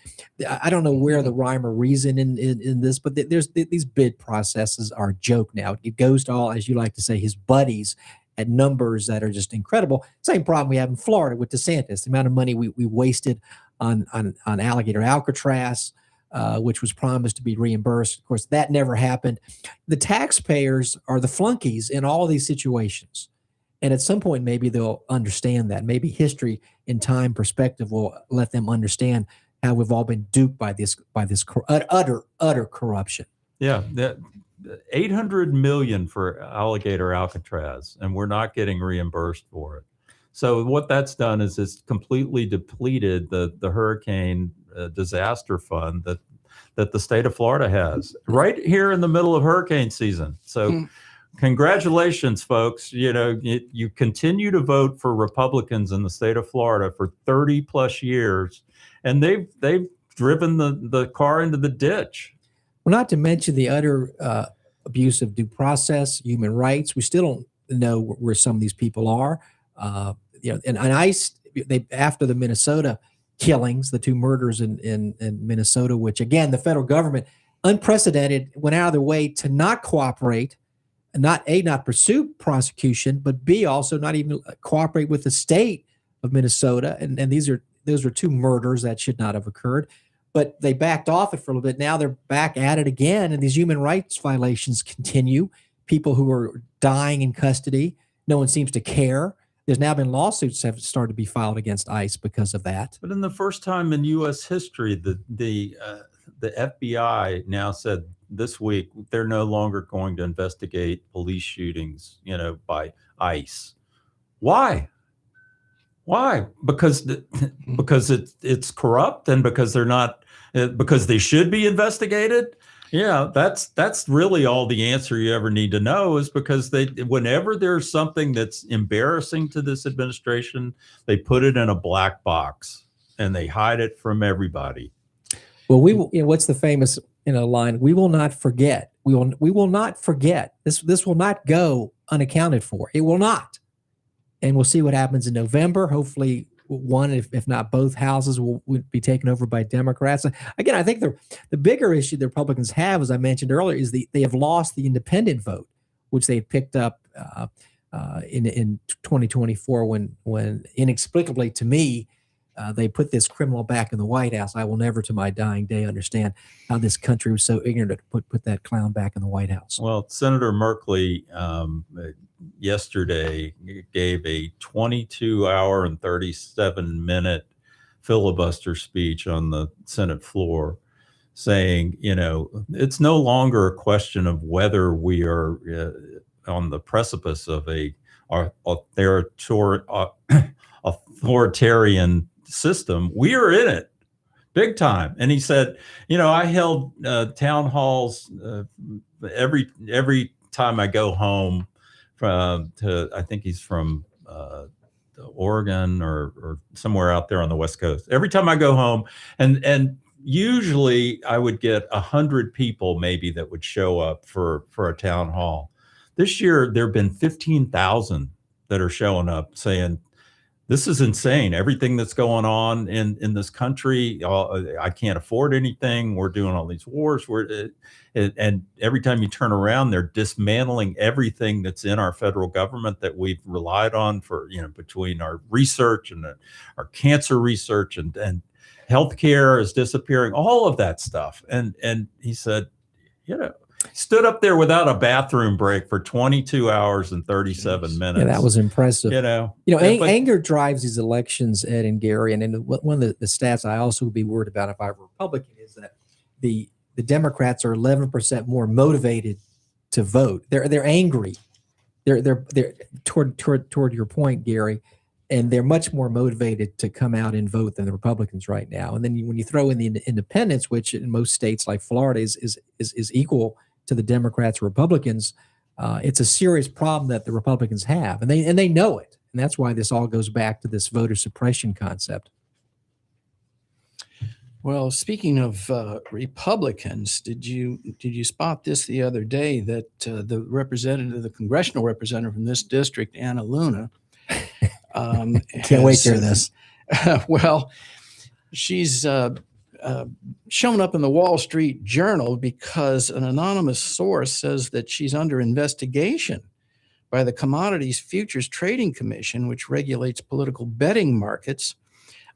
G: I don't know where the rhyme or reason in this, but there's these bid processes are a joke now. It goes to all, as you like to say, his buddies at numbers that are just incredible. Same problem we have in Florida with DeSantis. The amount of money we wasted on alligator Alcatraz, which was promised to be reimbursed. Of course, that never happened. The taxpayers are the flunkies in all these situations. And at some point, maybe they'll understand that. Maybe history in time perspective will let them understand how we've all been duped by this utter corruption.
H: Yeah, that $800 million for alligator Alcatraz, and we're not getting reimbursed for it. So what that's done is it's completely depleted the hurricane disaster fund that the state of Florida has right here in the middle of hurricane season. So congratulations, folks. You continue to vote for Republicans in the state of Florida for 30 plus years, and they've driven the car into the ditch.
G: Well, not to mention the utter abuse of due process, human rights. We still don't know where some of these people are. And ICE, after the Minnesota killings, the two murders in Minnesota, which again, the federal government, unprecedented, went out of their way to not cooperate, not pursue prosecution, but B, also not even cooperate with the state of Minnesota. And those were two murders that should not have occurred. But they backed off it for a little bit. Now they're back at it again, and these human rights violations continue. People who are dying in custody, no one seems to care. There's now been lawsuits that have started to be filed against ICE because of that.
H: But in the first time in U.S. history, the FBI now said this week they're no longer going to investigate police shootings, by ICE. Why? Because it's corrupt, and because they're not, because they should be investigated. Yeah, that's really all the answer you ever need to know, is because whenever there's something that's embarrassing to this administration, they put it in a black box and they hide it from everybody.
G: Well, what's the famous line? We will not forget. We will not forget. This will not go unaccounted for. It will not. And we'll see what happens in November. Hopefully one, if not both houses, will be taken over by Democrats. Again, I think the bigger issue the Republicans have, as I mentioned earlier, is they have lost the independent vote, which they picked up in 2024 when inexplicably to me, they put this criminal back in the White House. I will never to my dying day understand how this country was so ignorant to put that clown back in the White House.
H: Well, Senator Merkley yesterday gave a 22-hour and 37-minute filibuster speech on the Senate floor, saying, it's no longer a question of whether we are on the precipice of a authoritarian system. We are in it big time. And he said, I held town halls every time I go home I think he's from Oregon or somewhere out there on the West Coast. Every time I go home, and usually I would get 100 people maybe that would show up for a town hall. This year, there have been 15,000 that are showing up saying, this is insane. Everything that's going on in this country, I can't afford anything. We're doing all these wars. And every time you turn around, they're dismantling everything that's in our federal government that we've relied on for, between our research and our cancer research and healthcare is disappearing, all of that stuff. And he said, stood up there without a bathroom break for 22 hours and 37 minutes.
G: Yeah, that was impressive. Anger drives these elections, Ed and Gary. And one of the stats I also would be worried about if I were Republican is that the Democrats are 11% more motivated to vote. They're angry. They're toward your point, Gary, and they're much more motivated to come out and vote than the Republicans right now. And then when you throw in the independents, which in most states like Florida is equal to the Democrats or Republicans, it's a serious problem that the Republicans have, and they know it, and that's why this all goes back to this voter suppression concept.
F: Well, speaking of Republicans, did you spot this the other day that the congressional representative from this district, Anna Luna,
G: can't wait to hear this.
F: Well, she's shown up in the Wall Street Journal because an anonymous source says that she's under investigation by the Commodities Futures Trading Commission, which regulates political betting markets.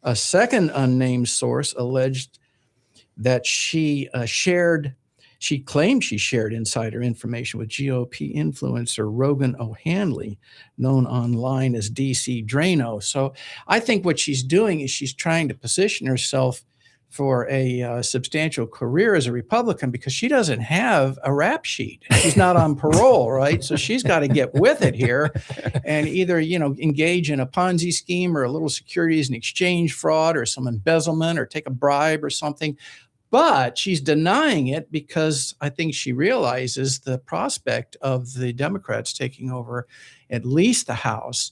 F: A second unnamed source alleged that she claimed she shared insider information with GOP influencer Rogan O'Handley, known online as DC Drano. So I think what she's doing is she's trying to position herself for a substantial career as a Republican because she doesn't have a rap sheet. She's not on parole, right? So she's got to get with it here and either, engage in a Ponzi scheme or a little securities and exchange fraud or some embezzlement or take a bribe or something. But she's denying it because I think she realizes the prospect of the Democrats taking over at least the House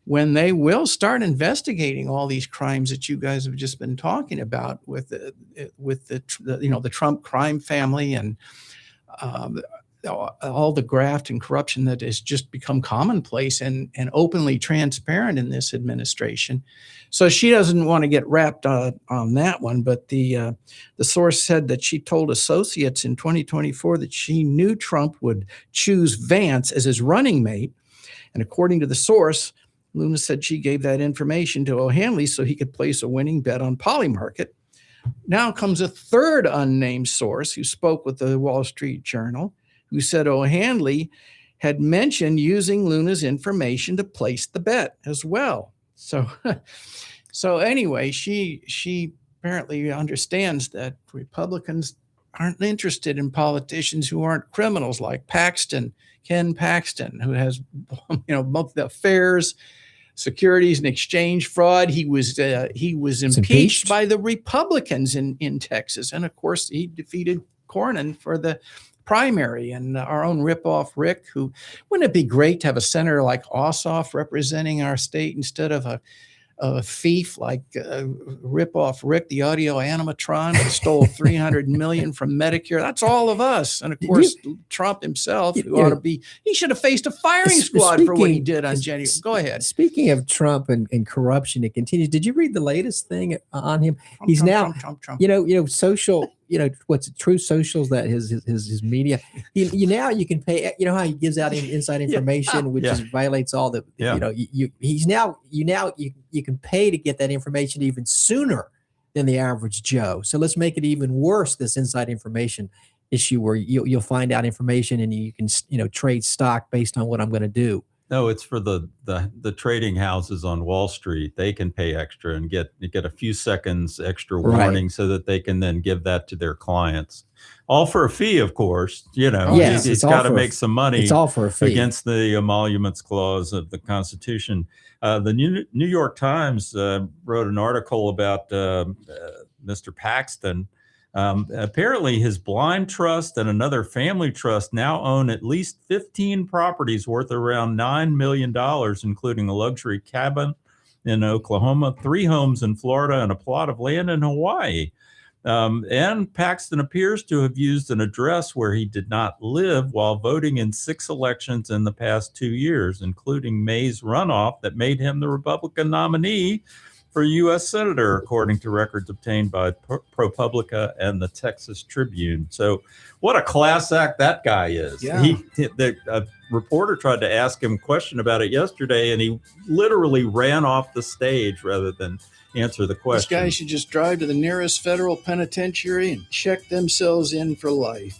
F: when they will start investigating all these crimes that you guys have just been talking about with the Trump crime family and all the graft and corruption that has just become commonplace and openly transparent in this administration. So she doesn't want to get wrapped on that one, but the source said that she told associates in 2024 that she knew Trump would choose Vance as his running mate. And according to the source, Luna said she gave that information to O'Handley so he could place a winning bet on Polymarket. Now comes a third unnamed source who spoke with the Wall Street Journal, who said O'Handley had mentioned using Luna's information to place the bet as well. So anyway, she apparently understands that Republicans aren't interested in politicians who aren't criminals like Ken Paxton, who has both the affairs, securities and exchange fraud. He was impeached by the Republicans in Texas. And of course, he defeated Cornyn for the primary. And our own ripoff Rick, wouldn't it be great to have a senator like Ossoff representing our state instead of a thief like ripoff Rick, the audio animatron who stole $300 million from Medicare? That's all of us. And of course, Trump himself, he should have faced a firing squad for what he did on January. Go ahead.
G: Speaking of Trump and corruption, it continues. Did you read the latest thing on him? He's now, social, what's it, True Socials, that his media. Now you can pay. You know how he gives out inside information, which violates all the. You can pay to get that information even sooner than the average Joe. So let's make it even worse. This inside information issue where you'll find out information and you can trade stock based on what I'm going to do.
H: No, it's for the trading houses on Wall Street. They can pay extra and get a few seconds extra warning so that they can then give that to their clients. All for a fee, of course.
G: Yes,
H: it's got to make some money.
G: It's all for a fee
H: against the emoluments clause of the Constitution. The New York Times wrote an article about Mr. Paxton. Apparently, his blind trust and another family trust now own at least 15 properties worth around $9 million, including a luxury cabin in Oklahoma, 3 homes in Florida, and a plot of land in Hawaii. And Paxton appears to have used an address where he did not live while voting in 6 elections in the past 2 years, including May's runoff that made him the Republican nominee for U.S. Senator, according to records obtained by ProPublica and the Texas Tribune. So what a class act that guy is.
F: Yeah.
H: A reporter tried to ask him a question about it yesterday, and he literally ran off the stage rather than answer the question.
F: This guy should just drive to the nearest federal penitentiary and check themselves in for life.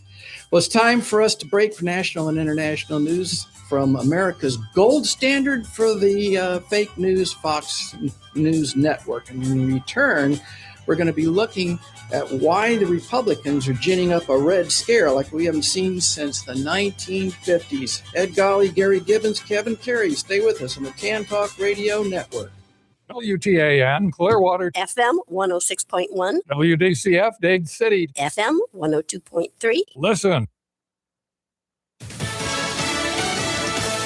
F: Well, it's time for us to break for national and international news from America's gold standard for the fake news, Fox News Network. And in return, we're going to be looking at why the Republicans are ginning up a red scare like we haven't seen since the 1950s. Ed Golly, Gary Gibbons, Kevin Carey. Stay with us on the Tan Talk Radio Network.
O: WTAN, Clearwater.
P: FM 106.1.
O: WDCF, Dade City.
P: FM 102.3.
O: Listen.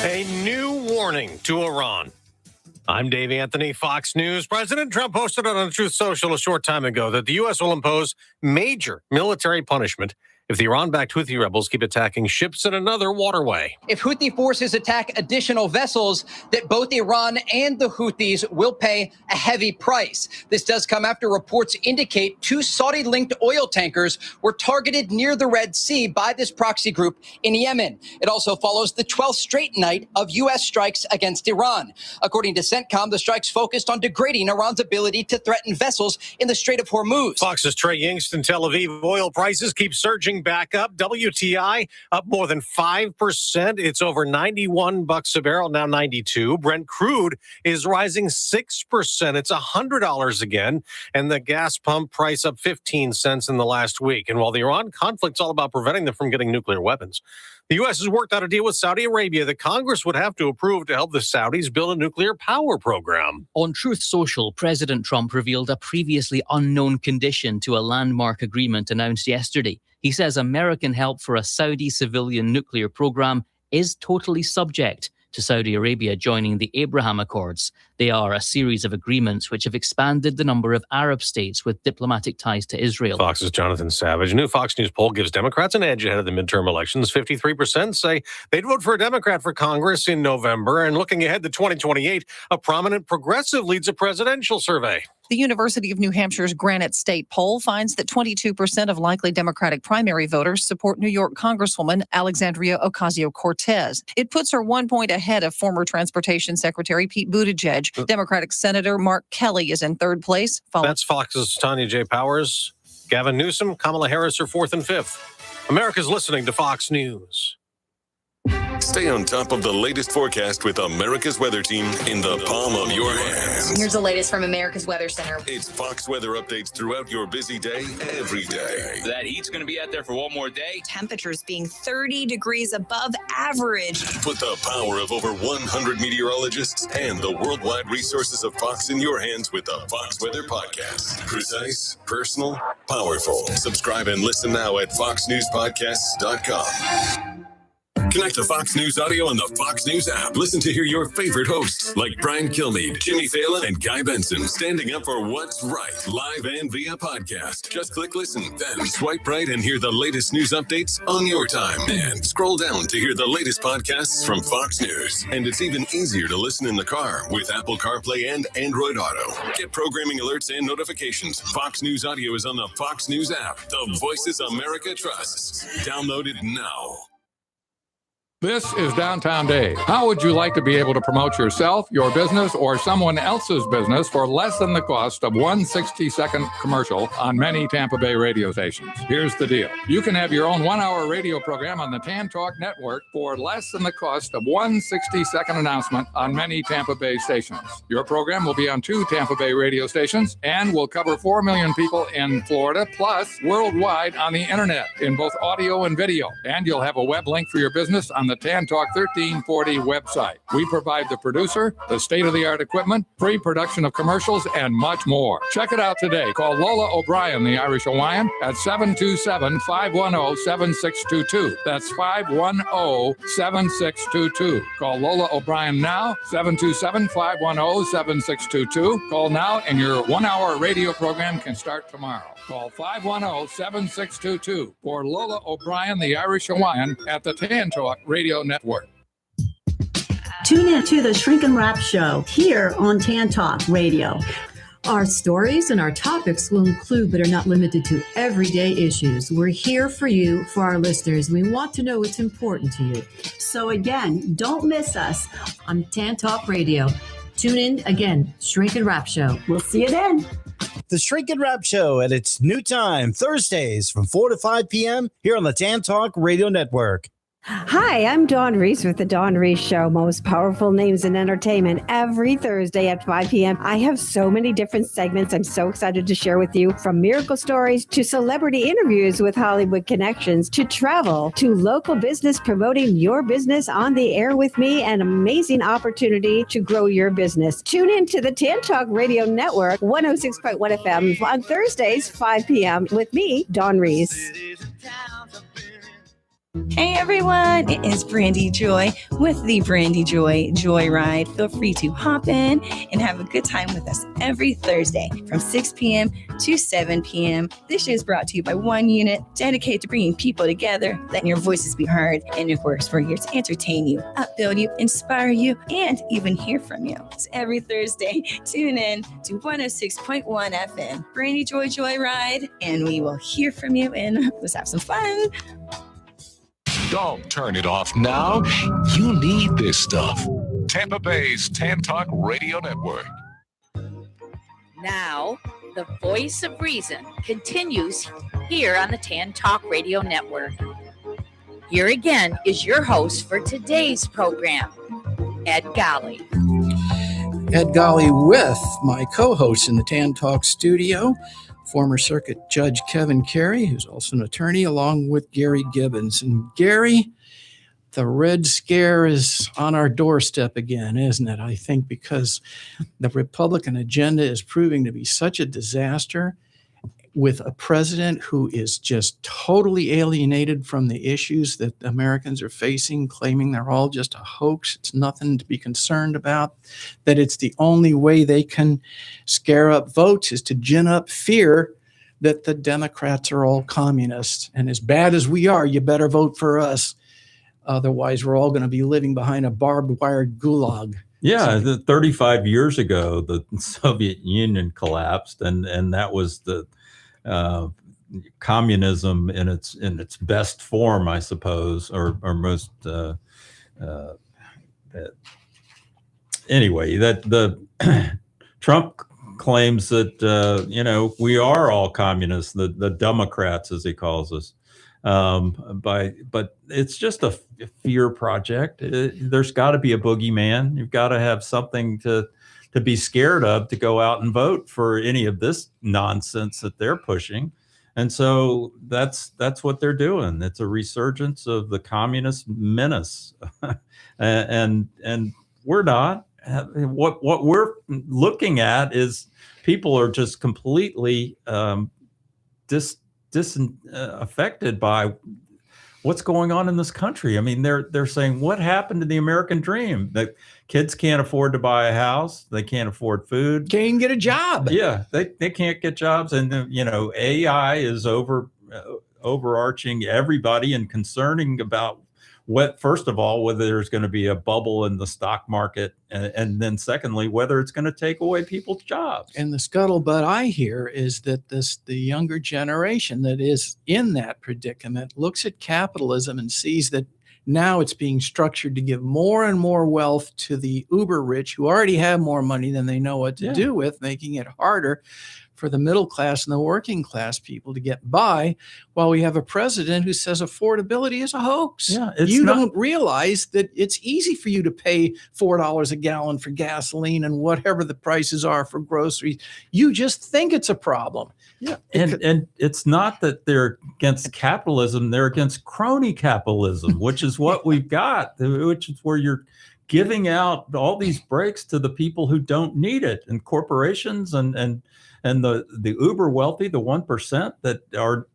Q: A new warning to Iran. I'm Dave Anthony, Fox News. President Trump posted on Truth Social a short time ago that the U.S. will impose major military punishment if the Iran-backed Houthi rebels keep attacking ships in another waterway.
R: If Houthi forces attack additional vessels, that both Iran and the Houthis will pay a heavy price. This does come after reports indicate 2 Saudi-linked oil tankers were targeted near the Red Sea by this proxy group in Yemen. It also follows the 12th straight night of U.S. strikes against Iran. According to CENTCOM, the strikes focused on degrading Iran's ability to threaten vessels in the Strait of Hormuz.
Q: Fox's Trey Yingst in Tel Aviv. Oil prices keep surging back up. WTI up more than 5%. It's over $91 a barrel, now 92. Brent crude is rising 6%. It's $100 again. And the gas pump price up 15 cents in the last week. And while the Iran conflict's all about preventing them from getting nuclear weapons, the U.S. has worked out a deal with Saudi Arabia that Congress would have to approve to help the Saudis build a nuclear power program.
S: On Truth Social, President Trump revealed a previously unknown condition to a landmark agreement announced yesterday. He says American help for a Saudi civilian nuclear program is totally subject to Saudi Arabia joining the Abraham Accords. They are a series of agreements which have expanded the number of Arab states with diplomatic ties to Israel.
Q: Fox's Jonathan Savage. A new Fox News poll gives Democrats an edge ahead of the midterm elections. 53% say they'd vote for a Democrat for Congress in November. And looking ahead to 2028, a prominent progressive leads a presidential survey.
T: The University of New Hampshire's Granite State poll finds that 22% of likely Democratic primary voters support New York Congresswoman Alexandria Ocasio-Cortez. It puts her 1 point ahead of former Transportation Secretary Pete Buttigieg. Democratic Senator Mark Kelly is in third place.
Q: That's Fox's Tanya J. Powers. Gavin Newsom, Kamala Harris are 4th and 5th. America's listening to Fox News.
U: Stay on top of the latest forecast with America's Weather Team in the palm of your hands.
V: Here's the latest from America's Weather Center.
U: It's Fox weather updates throughout your busy day, every day.
W: That heat's going to be out there for one more day.
V: Temperatures being 30 degrees above average.
U: Put the power of over 100 meteorologists and the worldwide resources of Fox in your hands with the Fox Weather Podcast. Precise, personal, powerful. Subscribe and listen now at foxnewspodcasts.com. Connect to Fox News Audio on the Fox News app. Listen to hear your favorite hosts like Brian Kilmeade, Jimmy Fallon, and Guy Benson standing up for what's right, live and via podcast. Just click listen, then swipe right and hear the latest news updates on your time. And scroll down to hear the latest podcasts from Fox News. And it's even easier to listen in the car with Apple CarPlay and Android Auto. Get programming alerts and notifications. Fox News Audio is on the Fox News app. The voices America trusts. Download it now.
O: This is Downtown Dave. How would you like to be able to promote yourself, your business, or someone else's business for less than the cost of one 60-second commercial on many Tampa Bay radio stations? Here's the deal. You can have your own 1-hour radio program on the Tan Talk Network for less than the cost of one 60-second announcement on many Tampa Bay stations. Your program will be on 2 Tampa Bay radio stations and will cover 4 million people in Florida, plus worldwide on the internet in both audio and video. And you'll have a web link for your business on the Tan Talk 1340 website. We provide the producer, the state-of-the-art equipment, free production of commercials, and much more. Check it out today. Call Lola O'Brien, the Irish Hawaiian, at 727-510-7622. That's 510-7622. Call Lola O'Brien now, 727-510-7622. Call now and your 1-hour radio program can start tomorrow. Call 510-7622 for Lola O'Brien, the Irish Hawaiian, at the Tan Talk Radio Network.
A: Tune in to the Shrink and Wrap Show here on Tan Talk Radio. Our stories and our topics will include, but are not limited to, everyday issues. We're here for you, for our listeners. We want to know what's important to you. So again, don't miss us on Tan Talk Radio. Tune in again, Shrink and Wrap Show. We'll see you then.
M: The Shrink and Wrap Show at its new time, Thursdays from 4 to 5 p.m. here on the Tan Talk Radio Network.
B: Hi, I'm Dawn Reese with the Dawn Reese Show, most powerful names in entertainment, every Thursday at 5 p.m. I have so many different segments I'm so excited to share with you, from miracle stories to celebrity interviews with Hollywood connections to travel to local business, promoting your business on the air with me, an amazing opportunity to grow your business. Tune in to the Tan Talk Radio Network, 106.1 FM on Thursdays, 5 p.m. with me, Dawn Reese.
V: Hey everyone, it is Brandy Joy with the Brandy Joy Joyride. Feel free to hop in and have a good time with us every Thursday from 6 p.m. to 7 p.m. This show is brought to you by One Unit, dedicated to bringing people together, letting your voices be heard, and of course we're here to entertain you, upbuild you, inspire you, and even hear from you. So every Thursday, tune in to 106.1 FM, Brandy Joy Joyride, and we will hear from you and let's have some fun.
C: Don't turn it off now. You need this stuff. Tampa Bay's Tan Talk Radio Network.
E: Now, the voice of reason continues here on the Tan Talk Radio Network. Here again is your host for today's program, Ed Golly.
F: Ed Golly with my co-host in the Tan Talk studio, former circuit judge Kevin Carey, who's also an attorney, along with Gary Gibbons. And Gary, the Red Scare is on our doorstep again, isn't it? I think because the Republican agenda is proving to be such a disaster, with a president who is just totally alienated from the issues that Americans are facing, claiming they're all just a hoax. It's nothing to be concerned about, that it's the only way they can scare up votes is to gin up fear that the Democrats are all communists. And as bad as we are, you better vote for us. Otherwise, we're all going to be living behind a barbed wire gulag.
H: Yeah, 35 years ago, the Soviet Union collapsed, and that was the communism in its best form, I suppose, or most. Anyway, that the Trump claims that we are all communists, the Democrats, as he calls us. But it's just a fear project. There's got to be a boogeyman. You've got to have something to be scared of to go out and vote for any of this nonsense that they're pushing. And so that's what they're doing. It's a resurgence of the communist menace. and we're not. What we're looking at is people are just completely affected by what's going on in this country. I mean, they're saying, what happened to the American dream? That kids can't afford to buy a house, they can't afford food,
F: can't even get a job.
H: Yeah, they can't get jobs, and AI is overarching everybody and concerning about first of all, whether there's going to be a bubble in the stock market, and then secondly, whether it's going to take away people's jobs.
F: And the scuttlebutt I hear is that the younger generation that is in that predicament looks at capitalism and sees that now it's being structured to give more and more wealth to the uber rich who already have more money than they know what to do with, making it harder for the middle class and the working class people to get by, while we have a president who says affordability is a hoax.
H: Yeah,
F: You don't realize that it's easy for you to pay $4 a gallon for gasoline and whatever the prices are for groceries. You just think it's a problem.
H: Yeah, and it's not that they're against capitalism; they're against crony capitalism, which is what we've got, which is where you're giving out all these breaks to the people who don't need it, and corporations and the uber wealthy, the 1% that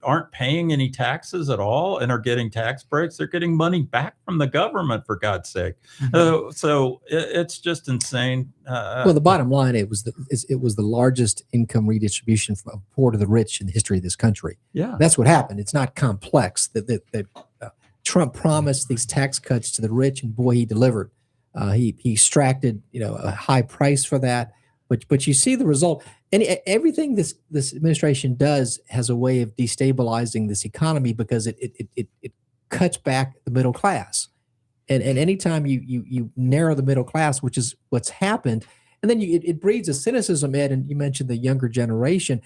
H: aren't paying any taxes at all and are getting tax breaks. They're getting money back from the government, for God's sake. So it's just insane.
G: Well, the bottom line, it was the largest income redistribution from poor to the rich in the history of this country.
H: Yeah,
G: that's what happened. It's not complex. That Trump promised these tax cuts to the rich, and boy, he delivered. He extracted a high price for that, but you see the result. And everything this administration does has a way of destabilizing this economy because it cuts back the middle class, and anytime you narrow the middle class, which is what's happened, and then it breeds a cynicism, Ed. And you mentioned the younger generation.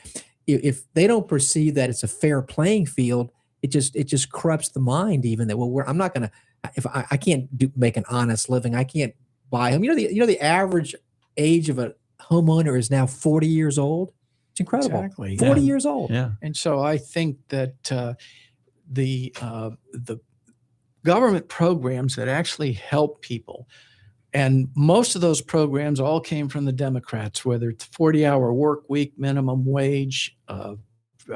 G: If they don't perceive that it's a fair playing field, it just corrupts the mind. Even that I'm not going to. If I can't make an honest living, I can't buy a home. The average age of a homeowner is now 40 years old. It's incredible.
F: Exactly.
G: 40 years old.
H: Yeah.
F: And so I think that the government programs that actually help people, and most of those programs all came from the Democrats, whether it's 40-hour work week, minimum wage,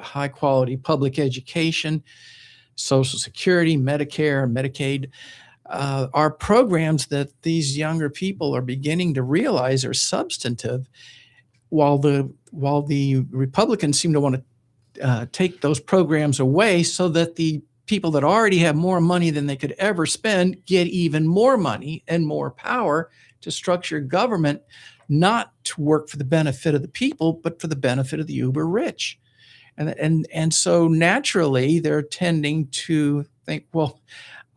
F: high quality public education, Social Security, Medicare, Medicaid, are programs that these younger people are beginning to realize are substantive, while the Republicans seem to want to take those programs away so that the people that already have more money than they could ever spend get even more money and more power to structure government, not to work for the benefit of the people, but for the benefit of the uber rich. And so naturally they're tending to think, well,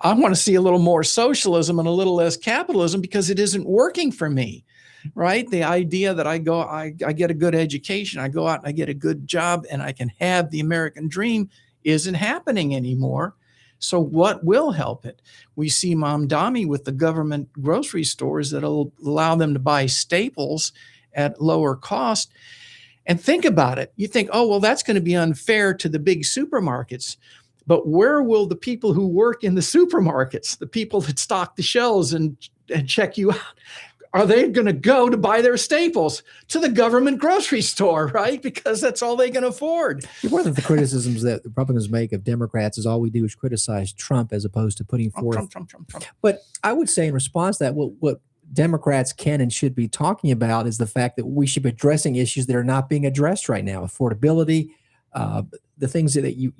F: I want to see a little more socialism and a little less capitalism because it isn't working for me, right? The idea that I get a good education, I go out and I get a good job and I can have the American dream isn't happening anymore. So what will help it? We see Mamdani with the government grocery stores that'll allow them to buy staples at lower cost. And think about it. You think, oh, well, that's going to be unfair to the big supermarkets. But where will the people who work in the supermarkets, the people that stock the shelves and check you out, are they going to go to buy their staples? To the government grocery store, right? Because that's all they can afford.
G: One of the criticisms that Republicans make of Democrats is all we do is criticize Trump as opposed to putting forth. Trump. But I would say in response to that, what Democrats can and should be talking about is the fact that we should be addressing issues that are not being addressed right now. Affordability, the things that you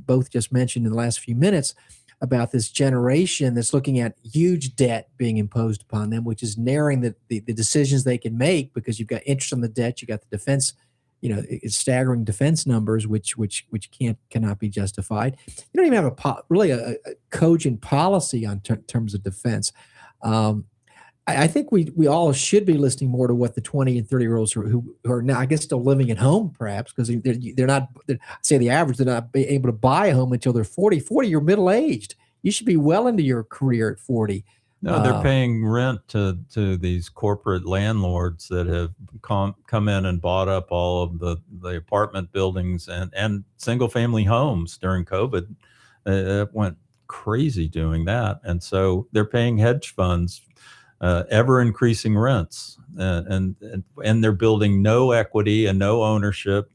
G: both just mentioned in the last few minutes about this generation that's looking at huge debt being imposed upon them, which is narrowing the decisions they can make because you've got interest on the debt, you got the defense, it's staggering defense numbers, which cannot be justified. You don't even have a cogent policy on terms of defense. I think we all should be listening more to what the 20 and 30-year-olds who are now, I guess, still living at home, perhaps, because they're not, say the average, they're not able to buy a home until they're 40. 40, you're middle-aged. You should be well into your career at 40.
H: No, they're paying rent to these corporate landlords that have come in and bought up all of the apartment buildings and single-family homes during COVID. It went crazy doing that. And so they're paying hedge funds ever increasing rents, and they're building no equity and no ownership,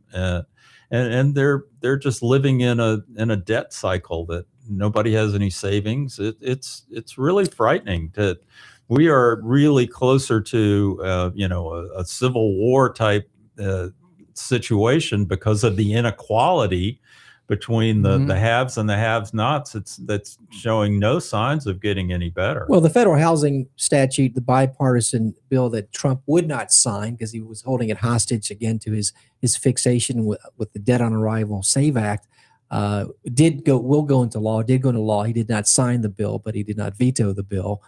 H: and they're just living in a debt cycle that nobody has any savings. It's really frightening. We are really closer to a civil war type situation because of the inequality between the haves and the have-nots. That's showing no signs of getting any better.
G: Well, the federal housing statute, the bipartisan bill that Trump would not sign because he was holding it hostage again to his fixation with the Debt on Arrival SAVE Act, did go into law. He did not sign the bill, but he did not veto the bill.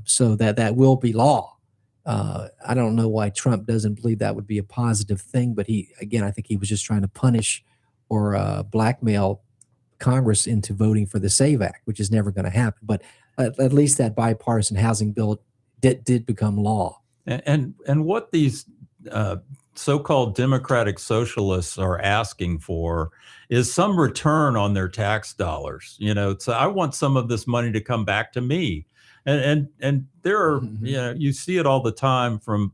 G: So that will be law. I don't know why Trump doesn't believe that would be a positive thing, but I think he was just trying to punish or blackmail Congress into voting for the SAVE Act, which is never going to happen. But at least that bipartisan housing bill did become law.
H: And what these so-called democratic socialists are asking for is some return on their tax dollars. So I want some of this money to come back to me. And there are, you see it all the time from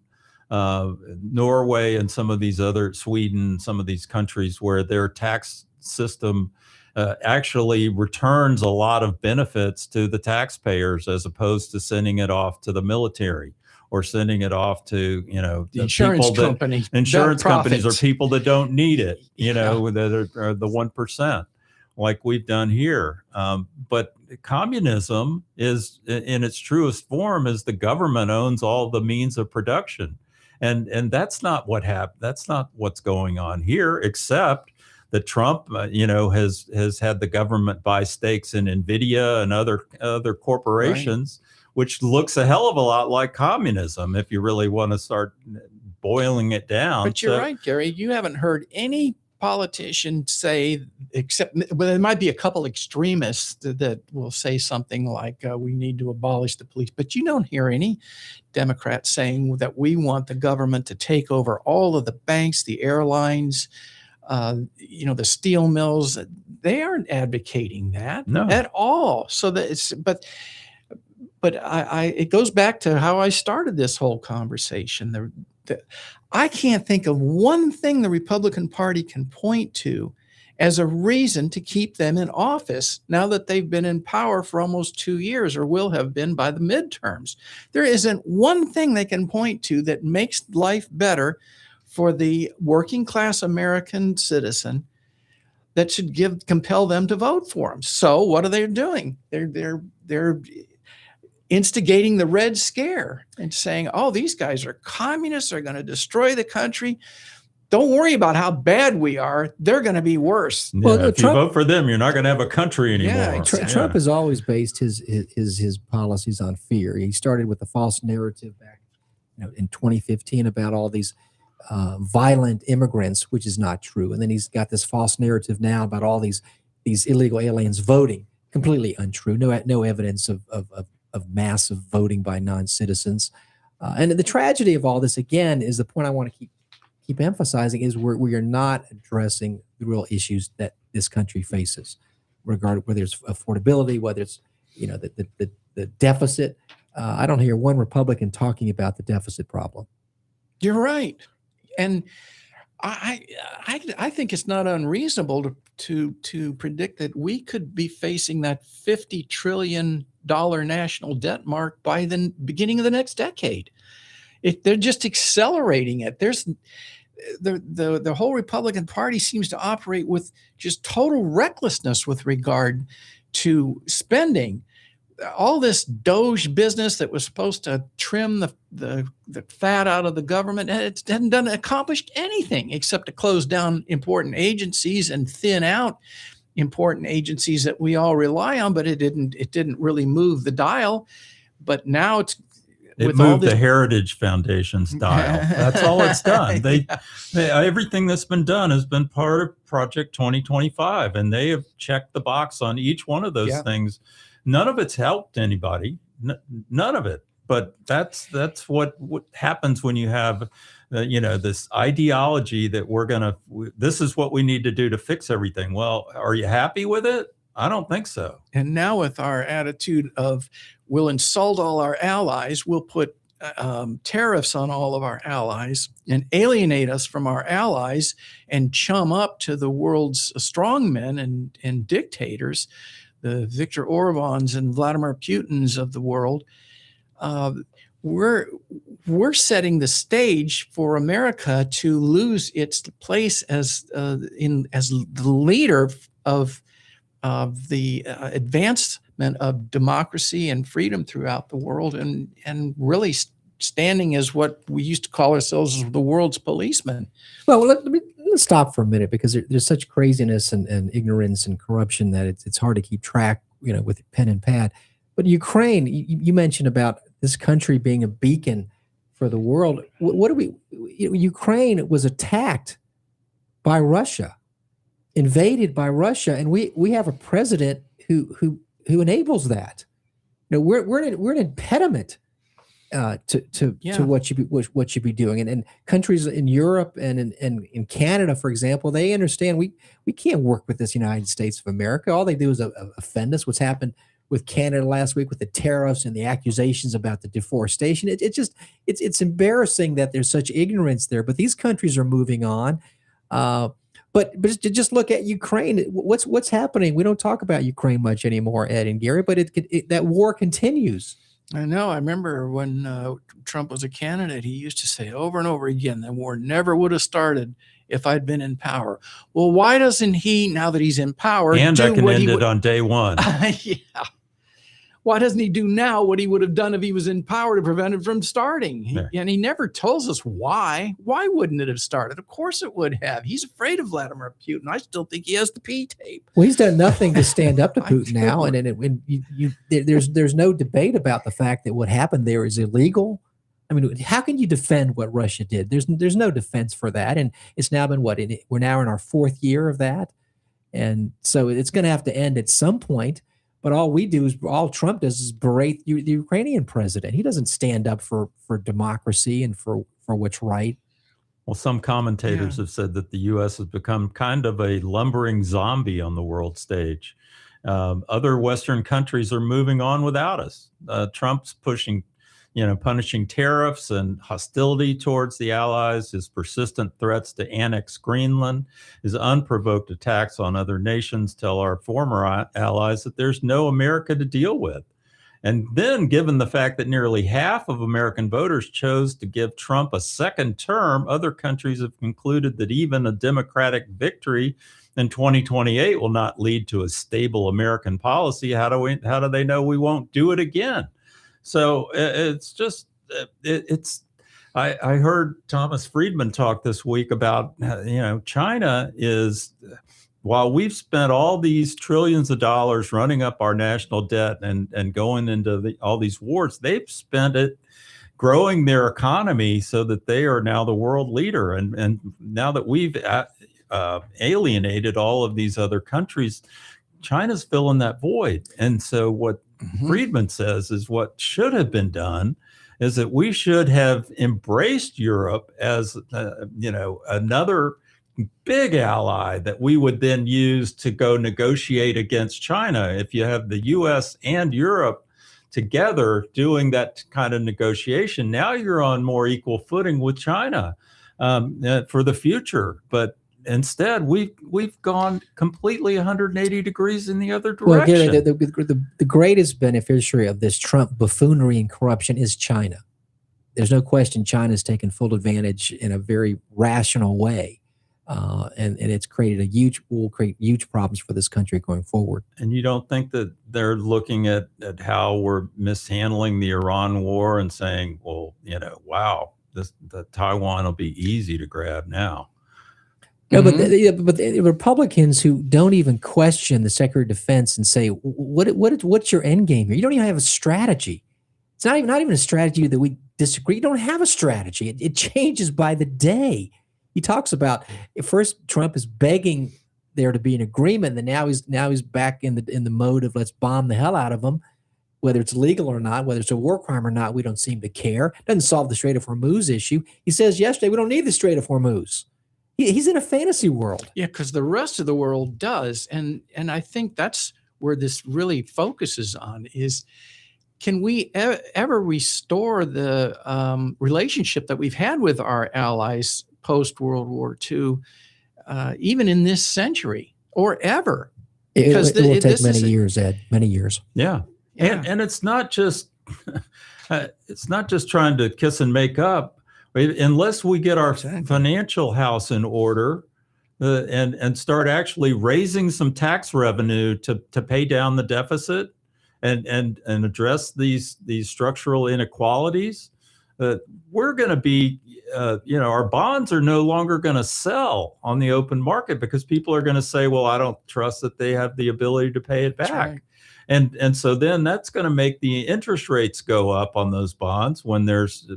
H: Norway and some of these other, Sweden, some of these countries where their tax system actually returns a lot of benefits to the taxpayers as opposed to sending it off to the military or sending it off to,
F: the insurance companies.
H: Insurance companies are people that don't need it, that are the 1%, like we've done here. But communism is, in its truest form, is the government owns all the means of production. And that's not what happened. That's not what's going on here, except that Trump, has had the government buy stakes in NVIDIA and other corporations, which looks a hell of a lot like communism if you really want to start boiling it down.
F: But you're right, Gary. You haven't heard any politician say, except there might be a couple extremists that will say something like, we need to abolish the police. But you don't hear any Democrats saying that we want the government to take over all of the banks, the airlines, the steel mills. They aren't advocating that at all. So that it's, but it goes back to how I started this whole conversation. I can't think of one thing the Republican Party can point to as a reason to keep them in office now that they've been in power for almost 2 years, or will have been by the midterms. There isn't one thing they can point to that makes life better for the working class American citizen that should compel them to vote for them. So what are they doing? They're instigating the Red Scare and saying, oh, these guys are communists, they're going to destroy the country. Don't worry about how bad we are. They're going to be worse.
H: Yeah, if Trump, you vote for them, you're not going to have a country anymore.
G: Yeah, Trump has always based his policies on fear. He started with the false narrative back in 2015 about all these violent immigrants, which is not true. And then he's got this false narrative now about all these illegal aliens voting. Completely untrue. No evidence of massive voting by non-citizens. And the tragedy of all this, again, is the point I want to keep emphasizing, is we are not addressing the real issues that this country faces, regardless whether it's affordability, whether it's the deficit. I don't hear one Republican talking about the deficit problem.
F: You're right, and I think it's not unreasonable to predict that we could be facing that $50 trillion national debt mark by the beginning of the next decade. They're just accelerating it. There's the whole Republican Party seems to operate with just total recklessness with regard to spending. All this Doge business that was supposed to trim the fat out of the government, it hadn't accomplished anything except to close down important agencies and thin out important agencies that we all rely on. But it didn't really move the dial. But now
H: it moved the Heritage Foundation's dial. That's all it's done. They everything that's been done has been part of Project 2025, and they have checked the box on each one of those things. None of it's helped anybody, none of it. But that's what happens when you have, this ideology that this is what we need to do to fix everything. Well, are you happy with it? I don't think so.
F: And now with our attitude of we'll insult all our allies, we'll put tariffs on all of our allies and alienate us from our allies and chum up to the world's strongmen and dictators, the Viktor Orbáns and Vladimir Putins of the world. We're setting the stage for America to lose its place as the leader of the advancement of democracy and freedom throughout the world, and really standing as what we used to call ourselves as the world's policeman.
G: Well, let's stop for a minute, because there's such craziness and ignorance and corruption that it's hard to keep track, with pen and pad. But Ukraine, you mentioned about this country being a beacon for the world. What do we? Ukraine was attacked by Russia, invaded by Russia, and we have a president who enables that. We're an impediment to what you be doing, and countries in Europe and in Canada, for example, they understand we can't work with this United States of America. All they do is offend us. What's happened with Canada last week with the tariffs and the accusations about the deforestation. It's embarrassing that there's such ignorance there, but these countries are moving on. But just look at Ukraine. What's happening? We don't talk about Ukraine much anymore, Ed and Gary, but that war continues.
F: I know. I remember when Trump was a candidate, he used to say over and over again, the war never would have started if I'd been in power. Well, why doesn't he, now that he's in power,
H: and
F: do
H: I can
F: what
H: end
F: he
H: it
F: would,
H: on day one.
F: Yeah. Why doesn't he do now what he would have done if he was in power to prevent it from starting? And he never tells us why. Why wouldn't it have started? Of course it would have. He's afraid of Vladimir Putin. I still think he has the P tape.
G: Well, he's done nothing to stand up to Putin now, and there's no debate about the fact that what happened there is illegal. I mean, how can you defend what Russia did? There's no defense for that, and it's now been we're now in our 4th year of that, and so it's going to have to end at some point. But all Trump does is berate the Ukrainian president. He doesn't stand up for democracy and for what's right.
H: Well, some commentators have said that the U.S. has become kind of a lumbering zombie on the world stage. Other Western countries are moving on without us. Trump's punishing tariffs and hostility towards the allies, his persistent threats to annex Greenland, his unprovoked attacks on other nations tell our former allies that there's no America to deal with. And then, given the fact that nearly half of American voters chose to give Trump a second term, other countries have concluded that even a Democratic victory in 2028 will not lead to a stable American policy. How do they know we won't do it again? So it's just, I heard Thomas Friedman talk this week about, China is, while we've spent all these trillions of dollars running up our national debt and going into all these wars, they've spent it growing their economy so that they are now the world leader. And now that we've alienated all of these other countries, China's filling that void. And so what Friedman says is what should have been done is that we should have embraced Europe as, another big ally that we would then use to go negotiate against China. If you have the U.S. and Europe together doing that kind of negotiation, now you're on more equal footing with China for the future. But instead, we've gone completely 180 degrees in the other direction.
G: Well, Gary, the greatest beneficiary of this Trump buffoonery and corruption is China. There's no question China's taken full advantage in a very rational way, and it's will create huge problems for this country going forward.
H: And you don't think that they're looking at how we're mishandling the Iran war and saying, well, wow, the Taiwan will be easy to grab now?
G: No, but the Republicans who don't even question the Secretary of Defense and say, what's your end game here? You don't even have a strategy. It's not even a strategy that we disagree. You don't have a strategy. It changes by the day. He talks about first Trump is begging there to be an agreement, and now he's back in the mode of let's bomb the hell out of them, whether it's legal or not, whether it's a war crime or not. We don't seem to care. Doesn't solve the Strait of Hormuz issue. He says yesterday we don't need the Strait of Hormuz. He's in a fantasy world.
F: Yeah, because the rest of the world does. And I think that's where this really focuses on is, can we ever restore the relationship that we've had with our allies post-World War II, even in this century or ever?
G: It will take many years, Ed, many years.
H: Yeah. And it's not just trying to kiss and make up. Unless we get our financial house in order and start actually raising some tax revenue to pay down the deficit and address these structural inequalities, we're going to be, our bonds are no longer going to sell on the open market because people are going to say, well, I don't trust that they have the ability to pay it back. Right. And so then that's going to make the interest rates go up on those bonds when there's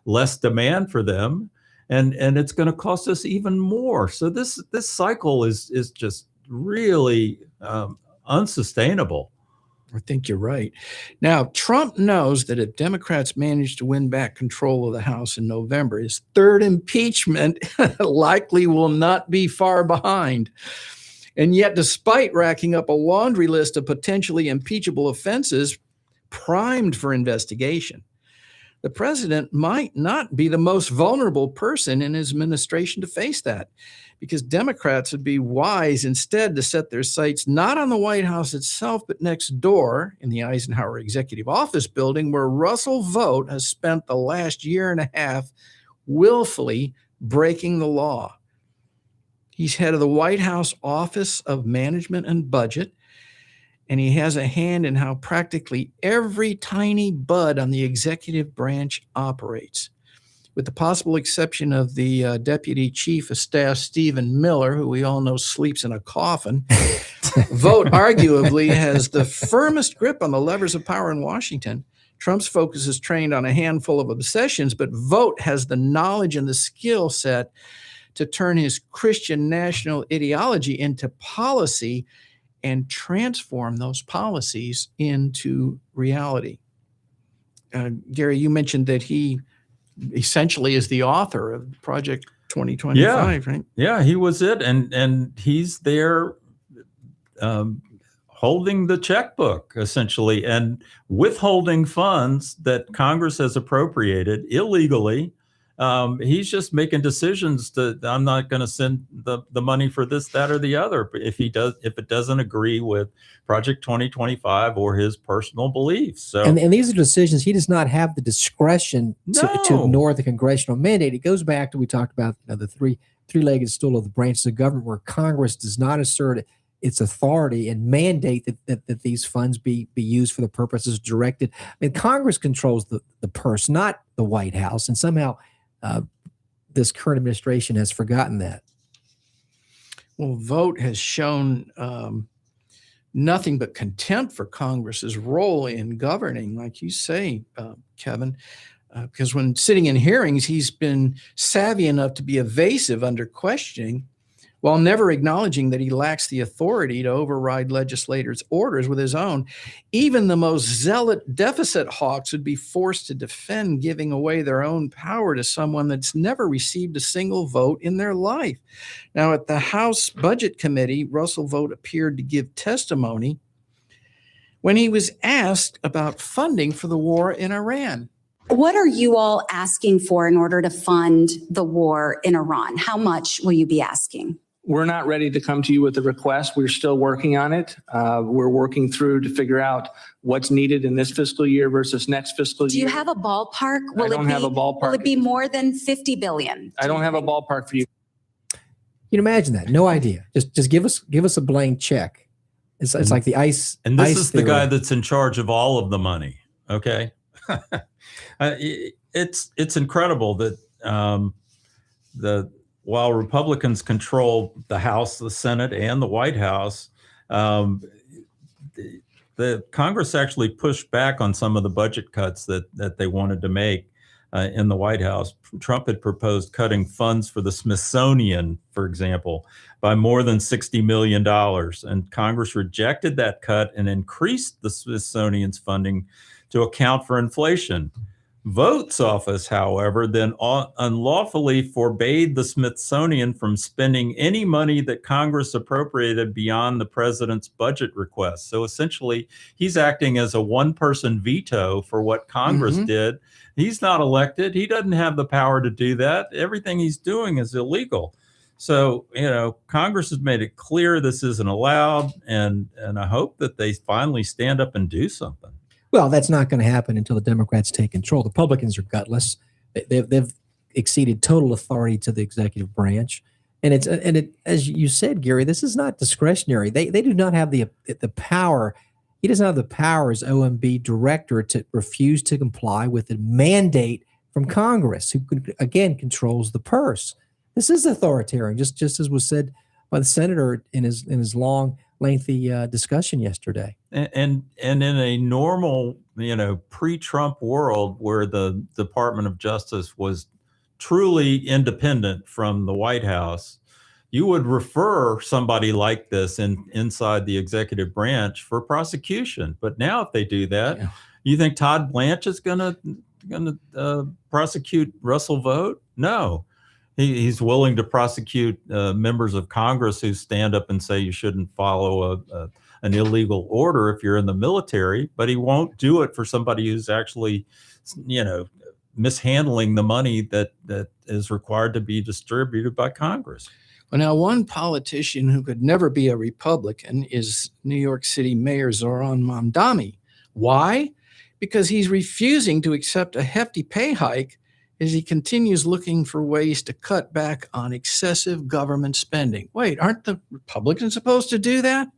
H: less demand for them, and it's going to cost us even more. So this cycle is just really unsustainable.
F: I think you're right. Now, Trump knows that if Democrats manage to win back control of the House in November, his third impeachment likely will not be far behind. And yet, despite racking up a laundry list of potentially impeachable offenses primed for investigation, the president might not be the most vulnerable person in his administration to face that, because Democrats would be wise instead to set their sights not on the White House itself, but next door in the Eisenhower Executive Office building, where Russell Vought has spent the last year and a half willfully breaking the law. He's head of the White House Office of Management and Budget, and he has a hand in how practically every tiny bud on the executive branch operates. With the possible exception of the Deputy Chief of Staff, Stephen Miller, who we all know sleeps in a coffin, Vought arguably has the firmest grip on the levers of power in Washington. Trump's focus is trained on a handful of obsessions, but Vought has the knowledge and the skill set to turn his Christian national ideology into policy and transform those policies into reality. Gary, you mentioned that he essentially is the author of Project 2025, right?
H: Yeah, he was it. And he's there holding the checkbook, essentially, and withholding funds that Congress has appropriated illegally. He's just making decisions that I'm not going to send the money for this, that, or the other. But if it doesn't agree with Project 2025 or his personal beliefs. So,
G: and these are decisions he does not have the discretion to ignore the congressional mandate. It goes back to, we talked about the three-legged stool of the branches of government, where Congress does not assert its authority and mandate that these funds be used for the purposes directed. I mean, Congress controls the purse, not the White House, and somehow this current administration has forgotten that.
F: Well, Vought has shown nothing but contempt for Congress's role in governing, like you say, Kevin, because when sitting in hearings, he's been savvy enough to be evasive under questioning, while never acknowledging that he lacks the authority to override legislators' orders with his own. Even the most zealot deficit hawks would be forced to defend giving away their own power to someone that's never received a single vote in their life. Now, at the House Budget Committee, Russell Vought appeared to give testimony when he was asked about funding for the war in Iran.
I: What are you all asking for in order to fund the war in Iran? How much will you be asking?
J: We're not ready to come to you with a request. We're still working on it. We're working through to figure out what's needed in this fiscal year versus next fiscal year.
I: Do you have a ballpark?
J: I don't have a ballpark.
I: Will it be more than $50 billion?
J: I don't have a ballpark for you.
G: You can imagine that. No idea. Just give us a blank check. It's like the ice.
H: And this
G: ice
H: is
G: theory.
H: the guy that's in charge of all of the money. Okay. It's incredible that while Republicans control the House, the Senate, and the White House, the Congress actually pushed back on some of the budget cuts that they wanted to make in the White House. Trump had proposed cutting funds for the Smithsonian, for example, by more than $60 million. And Congress rejected that cut and increased the Smithsonian's funding to account for inflation. Vought's office, however, then unlawfully forbade the Smithsonian from spending any money that Congress appropriated beyond the president's budget request. So essentially, he's acting as a one-person veto for what Congress did. He's not elected. He doesn't have the power to do that. Everything he's doing is illegal. So, Congress has made it clear this isn't allowed, and I hope that they finally stand up and do something.
G: Well, that's not going to happen until the Democrats take control. The Republicans are gutless. They've exceeded total authority to the executive branch, and as you said, Gary, this is not discretionary. They do not have the power. He doesn't have the power as OMB director to refuse to comply with the mandate from Congress, who again controls the purse. This is authoritarian, just as was said by the senator in his long lengthy discussion yesterday.
H: And in a normal, pre-Trump world where the Department of Justice was truly independent from the White House, you would refer somebody like this inside the executive branch for prosecution. But now, if they do that, you think Todd Blanche is going to prosecute Russell Vought? No. He's willing to prosecute members of Congress who stand up and say you shouldn't follow an illegal order if you're in the military, but he won't do it for somebody who's actually, mishandling the money that is required to be distributed by Congress.
F: Well, now, one politician who could never be a Republican is New York City Mayor Zohran Mamdani. Why? Because he's refusing to accept a hefty pay hike as he continues looking for ways to cut back on excessive government spending. Wait, aren't the Republicans supposed to do that?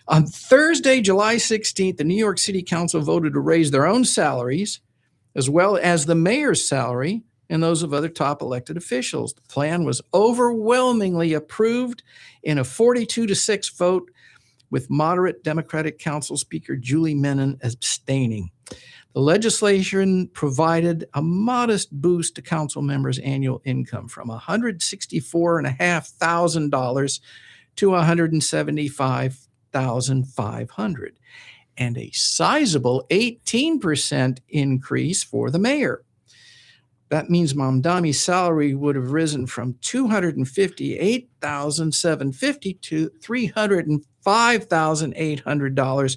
F: On Thursday, July 16th, the New York City Council voted to raise their own salaries, as well as the mayor's salary and those of other top elected officials. The plan was overwhelmingly approved in a 42-6 vote, with moderate Democratic Council Speaker Julie Menon abstaining. The legislation provided a modest boost to council members' annual income from $164,500 to $175,500, and a sizable 18% increase for the mayor. That means Mamdani's salary would have risen from $258,750 to $305,800.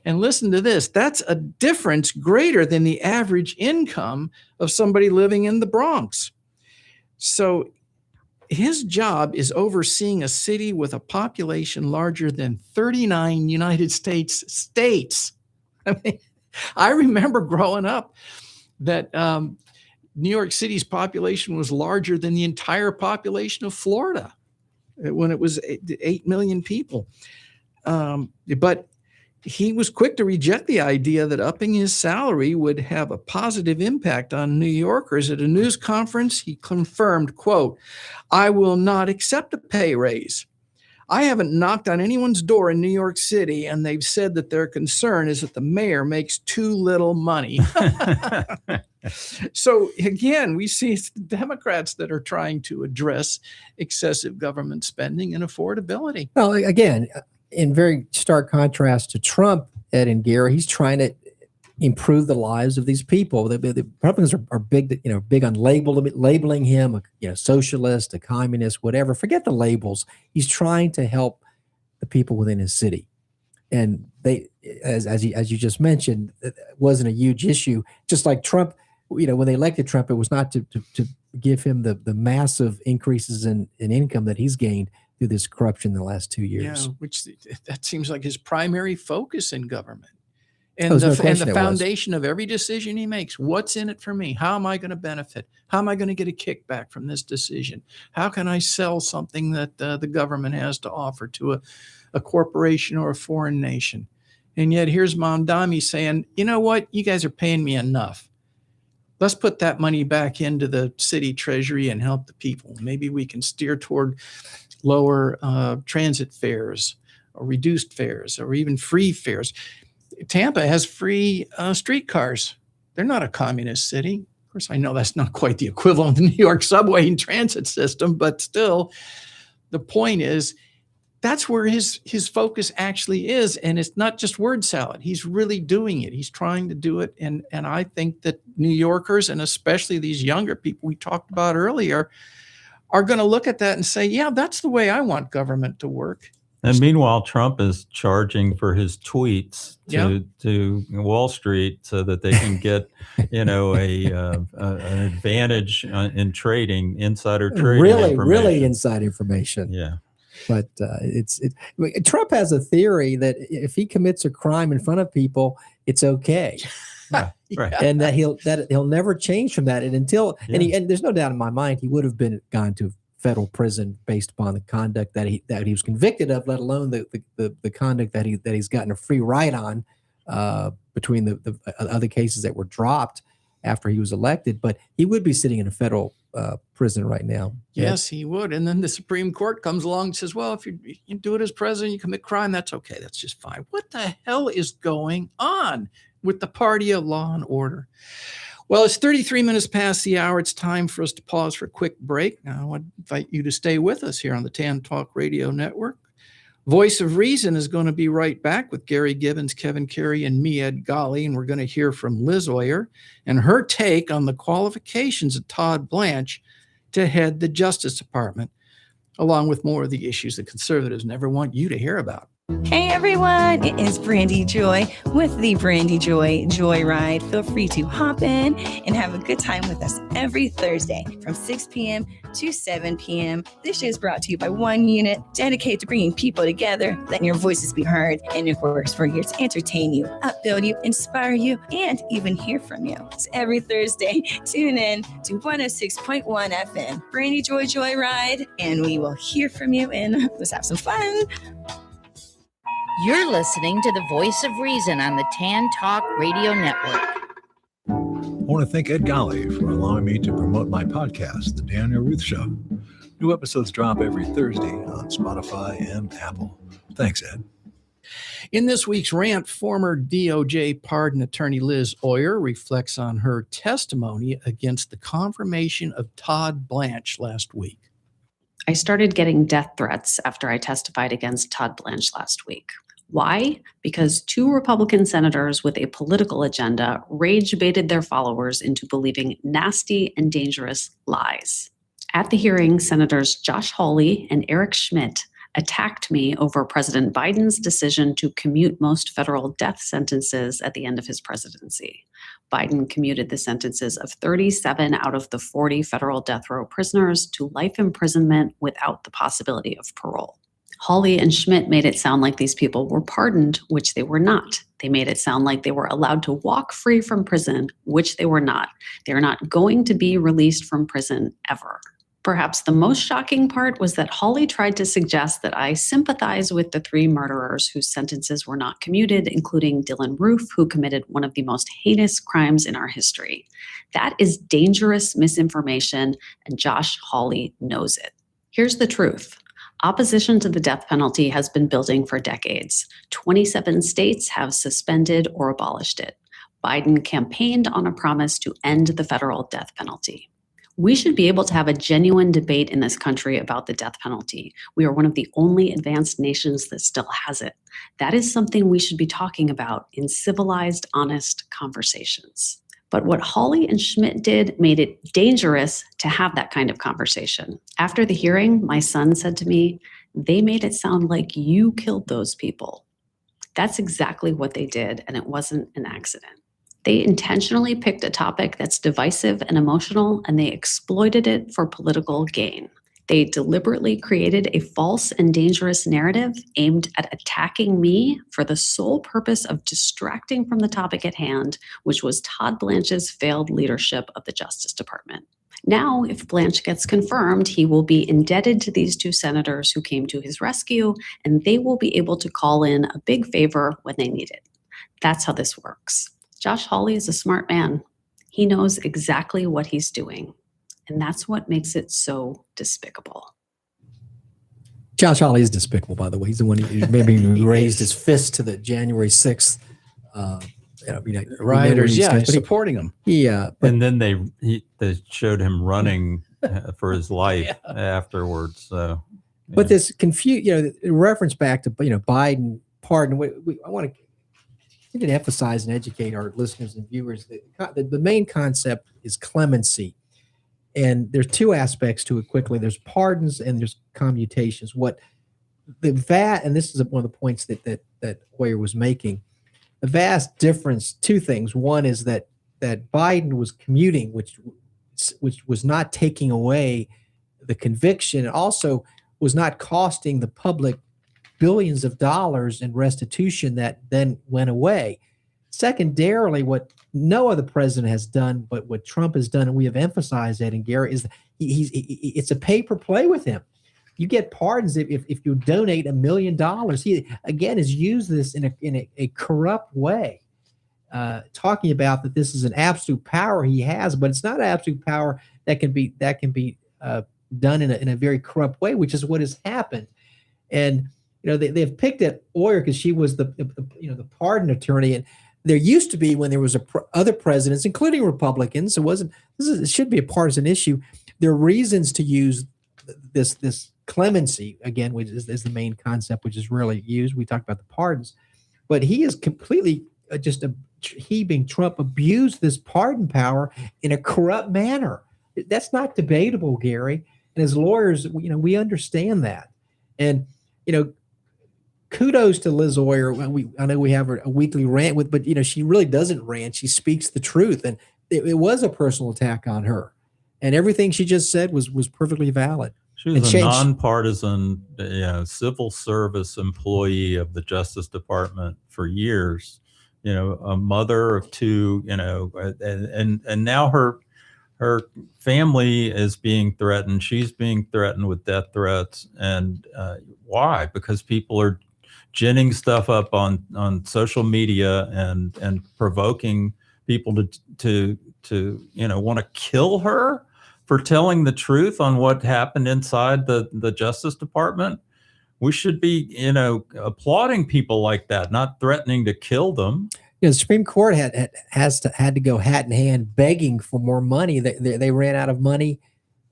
F: And listen to this, that's a difference greater than the average income of somebody living in the Bronx. So his job is overseeing a city with a population larger than 39 United States states. I mean, I remember growing up that New York City's population was larger than the entire population of Florida when it was 8 million people. But he was quick to reject the idea that upping his salary would have a positive impact on New Yorkers. At a news conference, he confirmed, quote, "I will not accept a pay raise. I haven't knocked on anyone's door in New York City, and they've said that their concern is that the mayor makes too little money." So again, we see it's the Democrats that are trying to address excessive government spending and affordability.
G: Well, again, in very stark contrast to Trump, Ed and Gary, he's trying to improve the lives of these people. The Republicans are big, big on labeling him a socialist, a communist, whatever. Forget the labels. He's trying to help the people within his city, and they, as you just mentioned, it wasn't a huge issue. Just like Trump, when they elected Trump, it was not to give him the massive increases in income that he's gained through this corruption in the last 2 years.
F: Yeah, that seems like his primary focus in government. And the foundation of every decision he makes, what's in it for me? How am I going to benefit? How am I going to get a kickback from this decision? How can I sell something that the government has to offer to a corporation or a foreign nation? And yet here's Mamdani saying, you know what? You guys are paying me enough. Let's put that money back into the city treasury and help the people. Maybe we can steer toward lower transit fares or reduced fares or even free fares. Tampa has free streetcars. They're not a communist city. Of course, I know that's not quite the equivalent of the New York subway and transit system, but still, the point is that's where his focus actually is. And it's not just word salad. He's really doing it. He's trying to do it. And I think that New Yorkers, and especially these younger people we talked about earlier, are going to look at that and say, yeah, that's the way I want government to work.
H: And meanwhile, Trump is charging for his tweets to Wall Street so that they can get, an advantage in trading, insider trading.
G: Really inside information.
H: Yeah.
G: But Trump has a theory that if he commits a crime in front of people, it's okay.
H: Yeah, right.
G: And that he'll never change from that. And and there's no doubt in my mind he would have gone to federal prison based upon the conduct that he was convicted of, let alone the conduct that he's gotten a free ride on between the other cases that were dropped after he was elected, but he would be sitting in a federal prison right now.
F: Yes, he would. And then the Supreme Court comes along and says, well, if you do it as president, you commit crime, that's okay. That's just fine. What the hell is going on with the party of law and order? Well, it's 33 minutes past the hour. It's time for us to pause for a quick break. Now, I want to invite you to stay with us here on the Tan Talk Radio Network. Voice of Reason is going to be right back with Gary Gibbons, Kevin Carey, and me, Ed Golly, and we're going to hear from Liz Oyer and her take on the qualifications of Todd Blanche to head the Justice Department, along with more of the issues that conservatives never want you to hear about.
V: Hey everyone, it is Brandy Joy with the Brandy Joy Joyride. Feel free to hop in and have a good time with us every Thursday from 6 p.m. to 7 p.m. This show is brought to you by one unit dedicated to bringing people together, letting your voices be heard, and of course we're here to entertain you, upbuild you, inspire you, and even hear from you. So every Thursday, tune in to 106.1 FM, Brandy Joy Joyride, and we will hear from you and let's have some fun.
E: You're listening to the Voice of Reason on the Tan Talk Radio Network.
D: I want to thank Ed Golly for allowing me to promote my podcast, The Daniel Ruth Show. New episodes drop every Thursday on Spotify and Apple. Thanks, Ed.
F: In this week's rant, former DOJ pardon attorney Liz Oyer reflects on her testimony against the confirmation of Todd Blanche last week.
K: I started getting death threats after I testified against Todd Blanche last week. Why? Because two Republican senators with a political agenda rage baited their followers into believing nasty and dangerous lies. At the hearing, Senators Josh Hawley and Eric Schmidt attacked me over President Biden's decision to commute most federal death sentences at the end of his presidency. Biden commuted the sentences of 37 out of the 40 federal death row prisoners to life imprisonment without the possibility of parole. Hawley and Schmidt made it sound like these people were pardoned, which they were not. They made it sound like they were allowed to walk free from prison, which they were not. They are not going to be released from prison ever. Perhaps the most shocking part was that Hawley tried to suggest that I sympathize with the three murderers whose sentences were not commuted, including Dylan Roof, who committed one of the most heinous crimes in our history. That is dangerous misinformation, and Josh Hawley knows it. Here's the truth. Opposition to the death penalty has been building for decades. 27 states have suspended or abolished it. Biden campaigned on a promise to end the federal death penalty. We should be able to have a genuine debate in this country about the death penalty. We are one of the only advanced nations that still has it. That is something we should be talking about in civilized, honest conversations. But what Hawley and Schmidt did made it dangerous to have that kind of conversation. After the hearing, my son said to me, "They made it sound like you killed those people." That's exactly what they did, and it wasn't an accident. They intentionally picked a topic that's divisive and emotional, and they exploited it for political gain. They deliberately created a false and dangerous narrative aimed at attacking me for the sole purpose of distracting from the topic at hand, which was Todd Blanche's failed leadership of the Justice Department. Now, if Blanche gets confirmed, he will be indebted to these two senators who came to his rescue, and they will be able to call in a big favor when they need it. That's how this works. Josh Hawley is a smart man. He knows exactly what he's doing. And that's what makes it so despicable.
G: Josh Hawley is despicable, by the way. He's the one who maybe raised his fist to the January 6th
F: rioters, supporting him.
G: Yeah.
H: And then they showed him running for his life afterwards. So, yeah.
G: But this reference back to, Biden pardon, I want to emphasize and educate our listeners and viewers that the main concept is clemency. And there's two aspects to it quickly. There's pardons and there's commutations. What the and this is one of the points that Hoyer was making, the vast difference, two things. One is that Biden was commuting, which was not taking away the conviction. It also was not costing the public billions of dollars in restitution that then went away. Secondarily, what no other president has done, but what Trump has done, and we have emphasized that in Gary, is it's a pay per play with him. You get pardons if you donate $1 million. He again has used this in a corrupt way, talking about that this is an absolute power he has, but it's not absolute power that can be done in a very corrupt way, which is what has happened. And they've picked at Oyer because she was the pardon attorney, and there used to be, when there was other presidents, including Republicans, it should be a partisan issue. There are reasons to use this clemency again, which is the main concept, which is rarely used. We talked about the pardons, but he is completely he being Trump abused this pardon power in a corrupt manner. That's not debatable, Gary. And as lawyers, we understand that. And kudos to Liz Oyer. I know we have a weekly rant but she really doesn't rant. She speaks the truth, and it was a personal attack on her, and everything she just said was perfectly valid.
H: She was a nonpartisan, civil service employee of the Justice Department for years. A mother of two. And now her family is being threatened. She's being threatened with death threats. And why? Because people are ginning stuff up on social media and provoking people to want to kill her for telling the truth on what happened inside the Justice Department. We should be, applauding people like that, not threatening to kill them.
G: The Supreme Court had to go hat in hand begging for more money. They ran out of money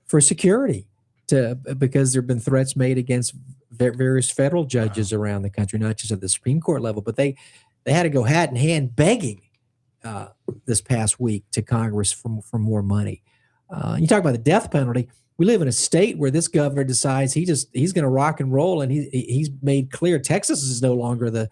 G: for security because there have been threats made against various federal judges around the country, not just at the Supreme Court level, but they had to go hat in hand begging this past week to Congress for more money. You talk about the death penalty. We live in a state where this governor decides he's going to rock and roll, and he's made clear Texas is no longer the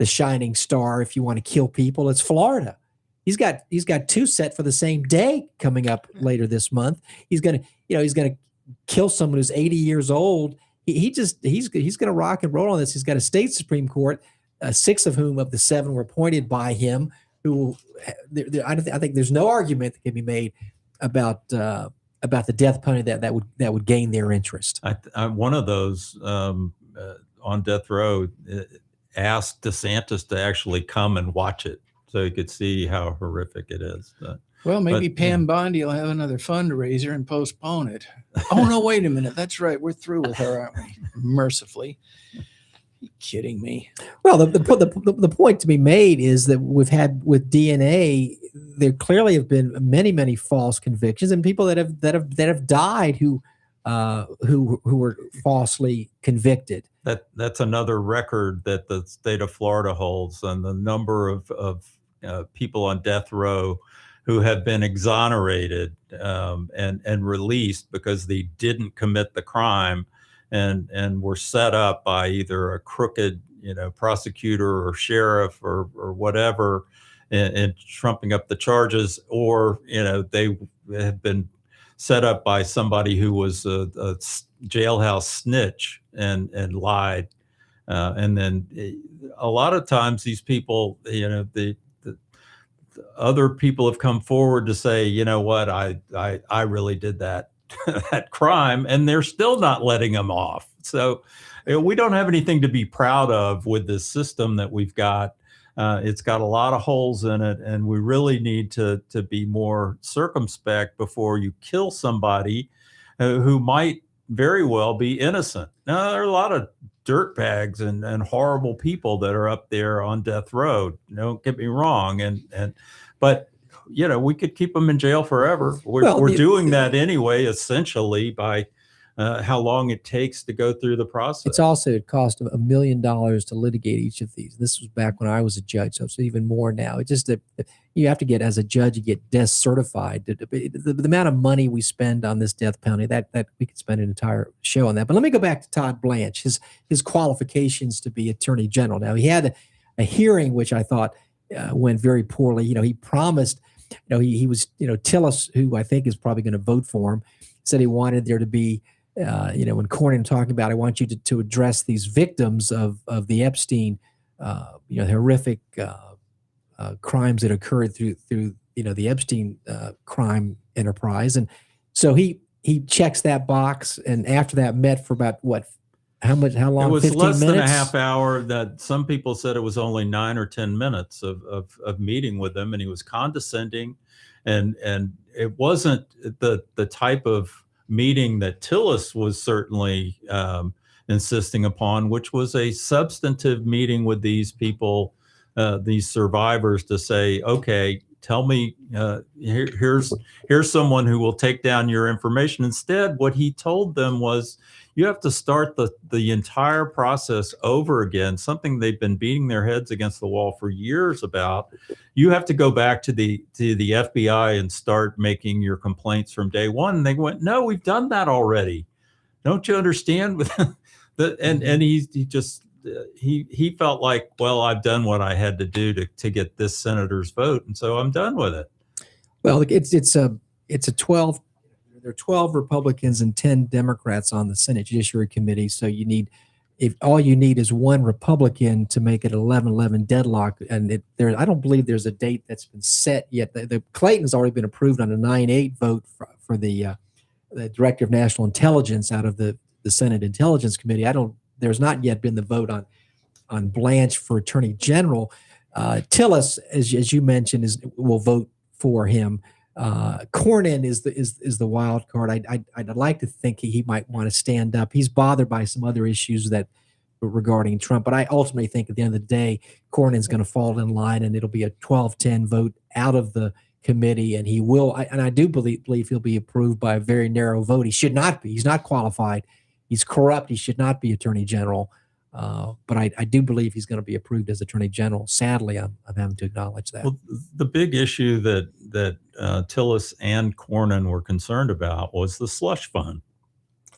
G: shining star. If you want to kill people, it's Florida. He's got two set for the same day coming up later this month. He's going to kill someone who's 80 years old. He's going to rock and roll on this. He's got a state Supreme Court, 6 of whom of the 7 were appointed by him. I think there's no argument that can be made about the death penalty that would gain their interest.
H: One of those on death row asked DeSantis to actually come and watch it so he could see how horrific it is.
L: Maybe Pam Bondi will have another fundraiser and postpone it. Oh no! Wait a minute. That's right. We're through with her, aren't we? Mercifully. Are you kidding me?
G: Well, the point to be made is that we've had with DNA, there clearly have been many false convictions, and people that have died who were falsely convicted.
H: That's another record that the state of Florida holds, and the number of people on death row who have been exonerated and released because they didn't commit the crime and were set up by either a crooked prosecutor or sheriff or whatever and trumping up the charges, or they have been set up by somebody who was a jailhouse snitch and lied. And then a lot of times these people, the other people have come forward to say, you know what, I really did that crime, and they're still not letting them off. So we don't have anything to be proud of with this system that we've got. It's got a lot of holes in it, and we really need to be more circumspect before you kill somebody who might very well be innocent. Now, there are a lot of dirtbags and horrible people that are up there on death row. Don't get me wrong, but we could keep them in jail forever. We're doing that anyway, essentially, by how long it takes to go through the process.
G: It's also it cost $1 million to litigate each of these. This was back when I was a judge, so it's even more now. It's just that you have to get, as a judge, you get death certified. The amount of money we spend on this death penalty, that we could spend an entire show on that. But let me go back to Todd Blanche, his qualifications to be Attorney General. Now, he had a hearing which I thought went very poorly. He promised, he was, Tillis, who I think is probably going to vote for him, said he wanted there to be, when Cornyn talking about, I want you to address these victims of the Epstein, horrific crimes that occurred through the Epstein crime enterprise. And so he checks that box, and after that met for about How long?
H: It was
G: 15
H: less
G: minutes?
H: than a half hour. That some people said it was only 9 or 10 minutes of meeting with him, and he was condescending, and it wasn't the type of meeting that Tillis was certainly insisting upon, which was a substantive meeting with these people, these survivors, to say, okay, tell me, here's someone who will take down your information. Instead, what he told them was, you have to start the entire process over again, something they've been beating their heads against the wall for years about. You have to go back to the FBI and start making your complaints from day one. And they went, no, we've done that already. Don't you understand? And he felt like, well, I've done what I had to do to get this senator's vote, and so I'm done with it.
G: Well, it's a 12. There are 12 Republicans and 10 Democrats on the Senate Judiciary Committee. So if all you need is one Republican to make it 11-11 deadlock, and I don't believe there's a date that's been set yet. The Clayton's already been approved on a 9-8 vote for the Director of National Intelligence out of the Senate Intelligence Committee. There's not yet been the vote on Blanche for Attorney General. Tillis, as you mentioned, will vote for him. Cornyn is the wild card. I'd like to think he might want to stand up. He's bothered by some other issues that regarding Trump, but I ultimately think at the end of the day, Cornyn's going to fall in line, and it'll be a 12-10 vote out of the committee, and he will. I do believe he'll be approved by a very narrow vote. He should not be. He's not qualified. He's corrupt. He should not be Attorney General. But I do believe he's going to be approved as Attorney General. Sadly, I'm having to acknowledge that.
H: Well, the big issue that Tillis and Cornyn were concerned about was the slush fund,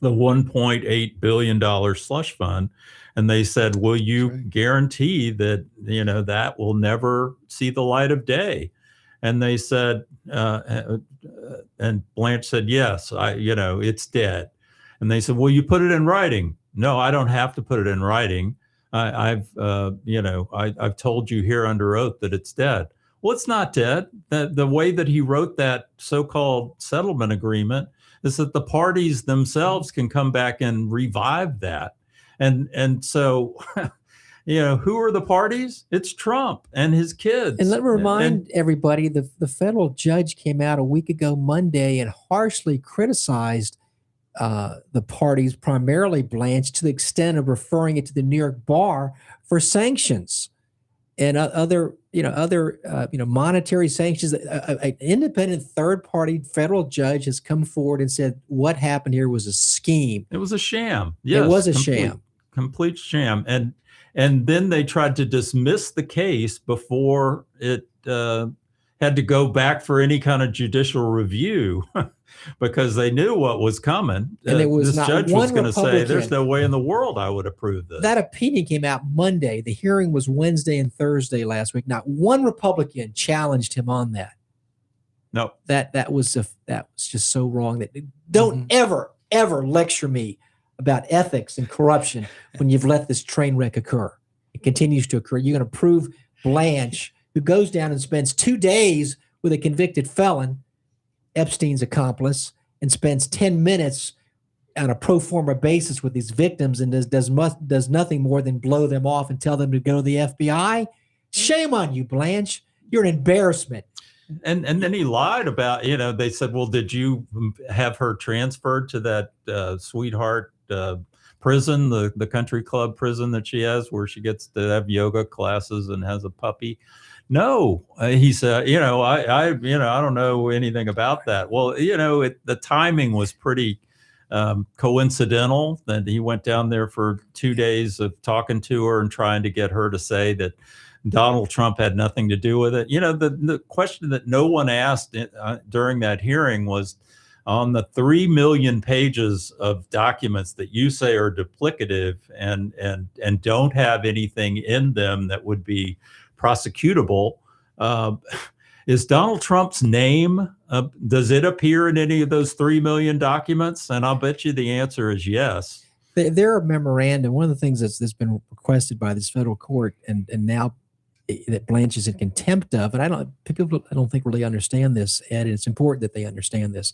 H: the $1.8 billion slush fund. And they said, will you guarantee that, that will never see the light of day? And they said, and Blanche said, yes, it's dead. And they said, will you put it in writing? No, I don't have to put it in writing. I've told you here under oath that it's dead. Well, it's not dead. The way that he wrote that so-called settlement agreement is that the parties themselves can come back and revive that. And so, who are the parties? It's Trump and his kids.
G: And let me remind everybody, the federal judge came out a week ago Monday and harshly criticized the parties, primarily Blanche, to the extent of referring it to the New York bar for sanctions and other monetary sanctions. An independent third-party federal judge has come forward and said what happened here was a scheme.
H: It was a sham. Yes,
G: it was a sham,
H: complete sham. And then they tried to dismiss the case before it had to go back for any kind of judicial review. Because they knew what was coming.
G: And it was
H: this judge was going to say, there's no way in the world I would approve this.
G: That opinion came out Monday. The hearing was Wednesday and Thursday last week. Not one Republican challenged him on that.
H: No.
G: That was just so wrong. That don't ever lecture me about ethics and corruption when you've let this train wreck occur. It continues to occur. You're going to prove Blanche, who goes down and spends 2 days with a convicted felon, Epstein's accomplice, and spends 10 minutes on a pro forma basis with these victims and does nothing more than blow them off and tell them to go to the FBI. Shame on you, Blanche. You're an embarrassment.
H: And then he lied about, they said, well, did you have her transferred to that sweetheart prison, the country club prison that she has, where she gets to have yoga classes and has a puppy? No, he said, I don't know anything about that. Well, the timing was pretty coincidental that he went down there for 2 days of talking to her and trying to get her to say that Donald Trump had nothing to do with it. The question that no one asked during that hearing was, on the 3 million pages of documents that you say are duplicative and don't have anything in them that would be prosecutable, is Donald Trump's name, does it appear in any of those 3 million documents? And I'll bet you the answer is yes.
G: There are memorandum. One of the things that's been requested by this federal court and now that Blanche is in contempt of, and people I don't think really understand this, Ed, and it's important that they understand this.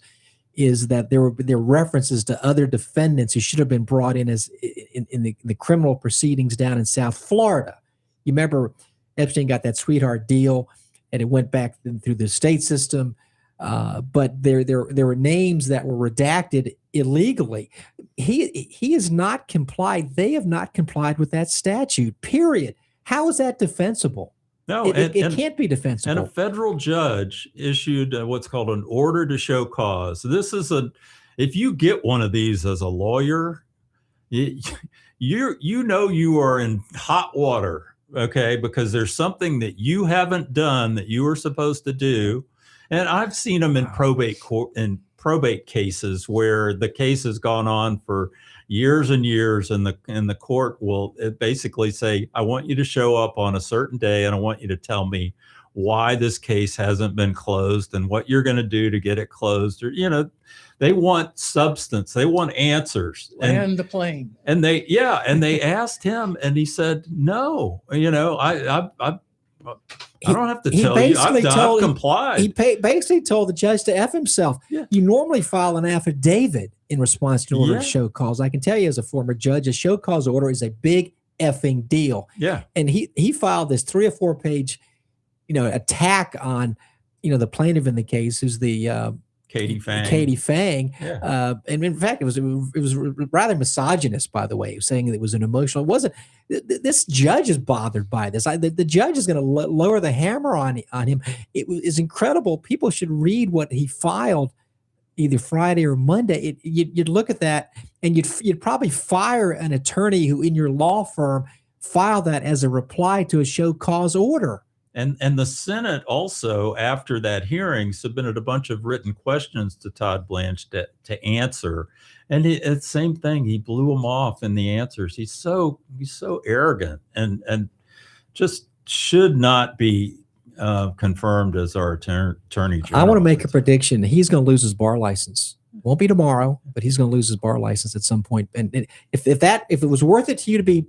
G: is that there were references to other defendants who should have been brought in as in the criminal proceedings down in South Florida. You remember Epstein got that sweetheart deal, and it went back through the state system. But there were names that were redacted illegally. He has not complied. They have not complied with that statute. Period. How is that defensible?
H: No,
G: it can't be defensible.
H: And a federal judge issued what's called an order to show cause. This is if you get one of these as a lawyer, you know you are in hot water, okay? Because there's something that you haven't done that you were supposed to do. And I've seen them in probate cases where the case has gone on for years and years, and the court will basically say, I want you to show up on a certain day, and I want you to tell me why this case hasn't been closed and what you're going to do to get it closed. Or, they want substance, they want answers.
L: Land the plane.
H: And they asked him, and he said, no, I don't have to tell you. I've complied.
G: He basically told the judge to F himself.
H: Yeah.
G: You normally file an affidavit in response to an order to show cause. I can tell you as a former judge, a show cause order is a big effing deal.
H: Yeah.
G: And he filed this 3 or 4 page, attack on, the plaintiff in the case, who's the
H: Katie Fang.
G: Yeah. And in fact, it was rather misogynist, by the way, saying it was an emotional. It wasn't. This judge is bothered by this. The judge is going to lower the hammer on him. It is incredible. People should read what he filed either Friday or Monday. You'd look at that, and you'd probably fire an attorney who in your law firm filed that as a reply to a show cause order.
H: And the Senate also, after that hearing, submitted a bunch of written questions to Todd Blanche to answer. And it's the same thing. He blew them off in the answers. He's so arrogant and just should not be confirmed as our attorney general.
G: I want to make a prediction. He's going to lose his bar license. Won't be tomorrow, but he's going to lose his bar license at some point. And if it was worth it to you to be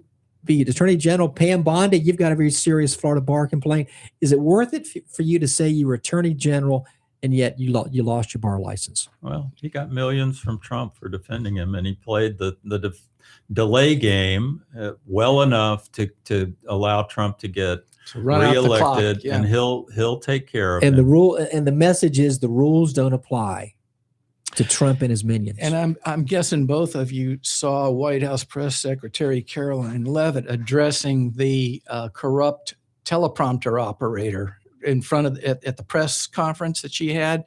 G: Attorney General Pam Bondi, you've got a very serious Florida bar complaint. Is it worth it for you to say you were Attorney General and yet you lost your bar license?
H: Well, he got millions from Trump for defending him, and he played the delay game well enough to allow Trump to get reelected, and he'll take care of it.
G: And the message is the rules don't apply to Trump and his minions.
L: And I'm guessing both of you saw White House Press Secretary Caroline Leavitt addressing the corrupt teleprompter operator in front of at the press conference that she had,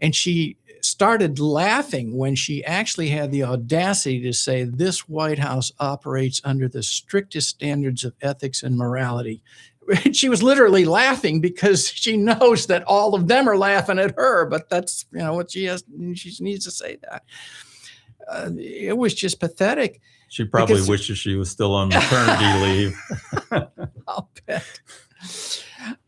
L: and she started laughing when she actually had the audacity to say this White House operates under the strictest standards of ethics and morality. She was literally laughing because she knows that all of them are laughing at her, but that's what she has. She needs to say that. It was just pathetic.
H: She probably wishes she was still on maternity leave.
L: I'll bet.